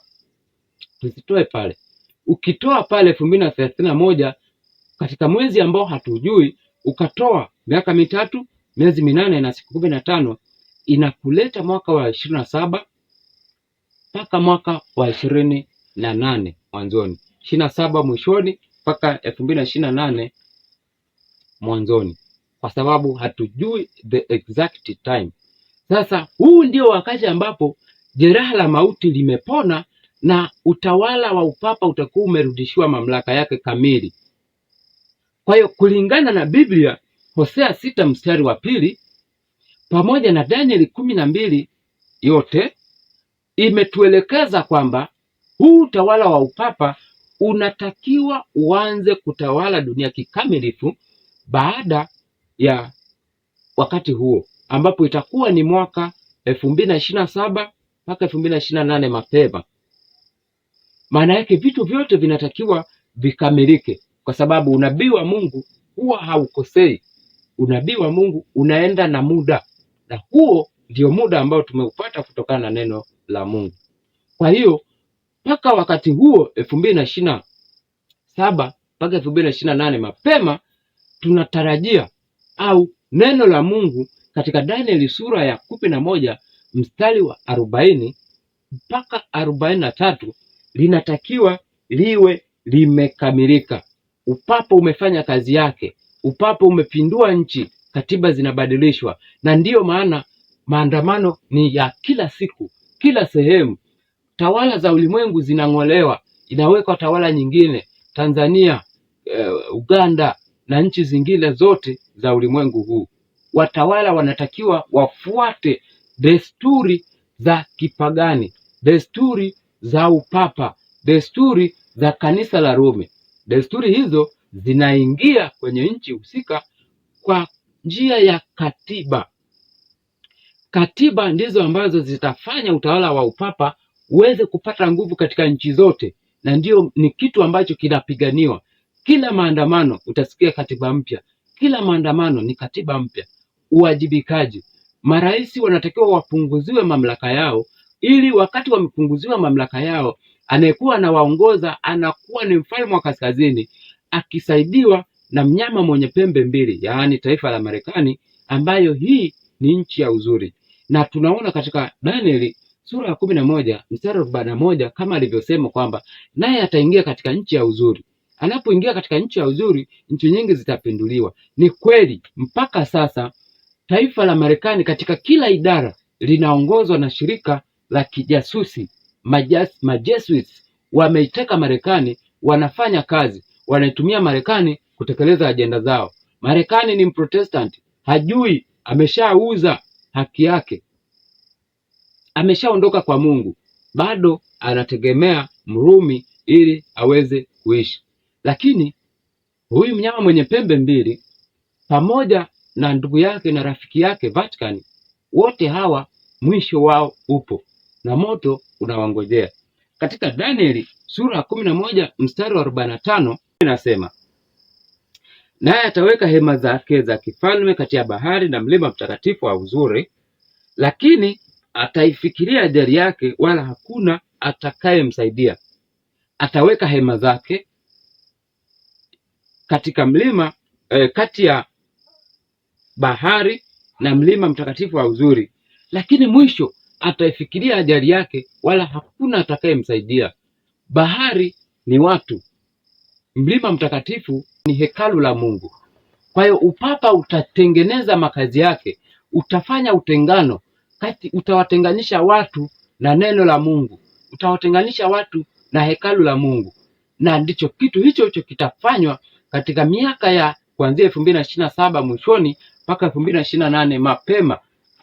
Tuzitoe pale. Ukitoa pale 2031 katika mwezi ambao hatujui, ukatoa miaka 3, miezi 8 na siku 15, inakuleta mwaka wa 27 mpaka mwaka wa 28 mwanzoni, 27 mwishoni mpaka 2028 mwanzoni, kwa sababu hatujui the exact time. Sasa huu ndio wakati ambapo jeraha la mauti limepona na utawala wa upapa utakuwa umerudishiwa mamlaka yake kamili. Kwa hiyo kulingana na Biblia, Hosea 6 mstari wa 2 pamoja na Danieli 12 yote imetuelekeza kwamba huu utawala wa upapa unatakiwa uanze kutawala dunia kikamilifu baada ya wakati huo, ambapo itakuwa ni mwaka 2027 mpaka 2028 mapema. Maana yake vitu vyote vinatakiwa vikamilike, kwa sababu unabii wa Mungu huwa haukosei. Unabii wa Mungu unaenda na muda, na huo ndio muda ambao tumeupata kutokana na neno la Mungu. Kwa hiyo mpaka wakati huo 2027 mpaka 2028 mapema, tunatarajia au neno la Mungu katika Danieli sura ya 11 mstari wa 40 mpaka 43 linatakiwa liwe limekamilika. Upapa umefanya kazi yake, upapa umepindua nchi, katiba zinabadilishwa, na ndiyo maana maandamano ni ya kila siku, kila sehemu. Tawala za ulimwengu zinang'olewa, inawekwa tawala nyingine, Tanzania, Uganda na nchi zingine zote za ulimwengu huu. Watawala wanatakiwa wafuate desturi za kipagani, desturi za upapa, desturi za kanisa la Rumi. Desturi hizo zinaingia kwenye nchi husika kwa njia ya katiba. Katiba ndizo ambazo zitafanya utawala wa upapa uweze kupata nguvu katika nchi zote, na ndio ni kitu ambacho kinapiganiwa. Kila maandamano utasikia katiba mpya, kila maandamano ni katiba mpya. Uwajibikaji, marais wanatakiwa wapunguziwe mamlaka yao, ili wakati wamepunguziwa mamlaka yao, anayekuwa anawaongoza anakuwa ni mfalme wa kaskazini akisaidiwa na mnyama mwenye pembe mbili, yaani taifa la Marekani, ambayo hii ni nchi ya uzuri. Na tunaona katika Danieli sura ya 11 mstari wa 41 kama alivyosema kwamba naye ataingia katika nchi ya uzuri. Anapoingia katika nchi ya uzuri, nchi nyingi zitapinduliwa. Ni kweli mpaka sasa taifa la Marekani katika kila idara linaongozwa na shirika la kijasusi. Majesuits wameiteka Marekani, wanafanya kazi, wanaitumia Marekani kutekeleza ajenda zao. Marekani ni Mprotestanti, hajui, ameshauza haki yake, ameshaondoka kwa Mungu, bado anategemea Mrumi ili aweze kuishi. Lakini huyu mnyama mwenye pembe mbili pamoja na ndugu yake na rafiki yake Vatican, wote hawa mwisho wao upo na moto unawangojea. Katika Danieli sura ya 11 mstari wa 45 inasema, naye ataweka hema zake za kifalme kati ya bahari na mlima mtakatifu wa uzuri, lakini ataifikiria ajali yake, wala hakuna atakayemsaidia. Ataweka hema zake katika mlima kati ya bahari na mlima mtakatifu wa uzuri, lakini mwisho ataifikiria ajali yake, wala hakuna atakayemsaidia. Bahari ni watu, mlima mtakatifu ni hekalu la Mungu. Kwa hiyo upapa utatengeneza makazi yake, utafanya utengano utawatenganisha watu na neno la Mungu, utawatenganisha watu na hekalu la Mungu, na ndicho kitu hicho kitafanywa katika miaka ya kuanzia 2027 mwishoni mpaka 2028 mapema.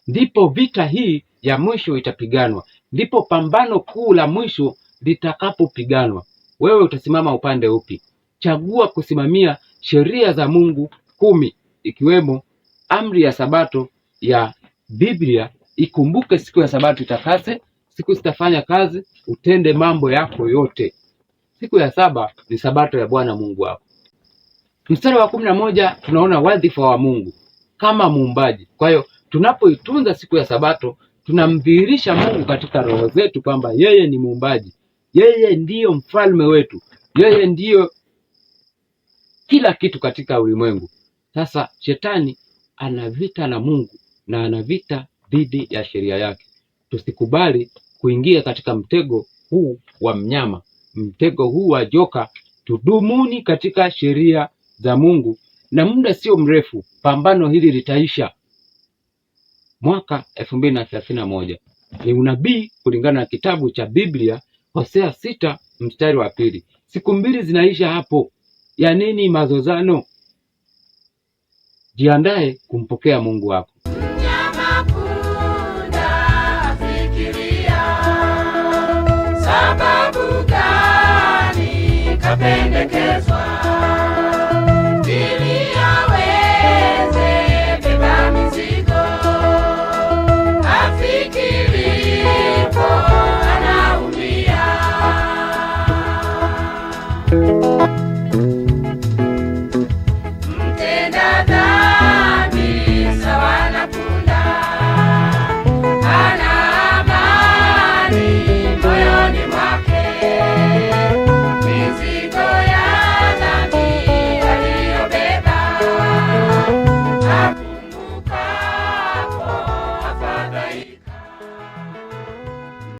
Ndipo vita hii ya mwisho itapiganwa, ndipo pambano kuu la mwisho litakapopiganwa. Wewe utasimama upande upi? Chagua kusimamia sheria za Mungu 10, ikiwemo amri ya Sabato ya Biblia. Ikumbuke siku ya Sabato itakase, siku sitafanya kazi, utende mambo yako yote. Siku ya saba ni Sabato ya Bwana Mungu wako. Mstari wa 11 tunaona wadhifa wa Mungu kama muumbaji. Kwa hiyo tunapoitunza siku ya Sabato, tunamdhihirisha Mungu katika roho zetu kwamba yeye ni muumbaji, yeye ndiyo mfalme wetu, yeye ndiyo kila kitu katika ulimwengu. Sasa shetani ana vita na Mungu na ana vita dhidi ya sheria yake. Tusikubali kuingia katika mtego huu wa mnyama, mtego huu wa joka. Tudumuni katika sheria za Mungu, na muda sio mrefu pambano hili litaisha. Mwaka 2031 ni unabii kulingana na kitabu cha Biblia, Hosea 6 mstari wa 2. Siku mbili zinaisha hapo. Ya nini mazozano? Jiandae kumpokea Mungu wako. Mnyama punda fikiria, sababu gani kapendekeza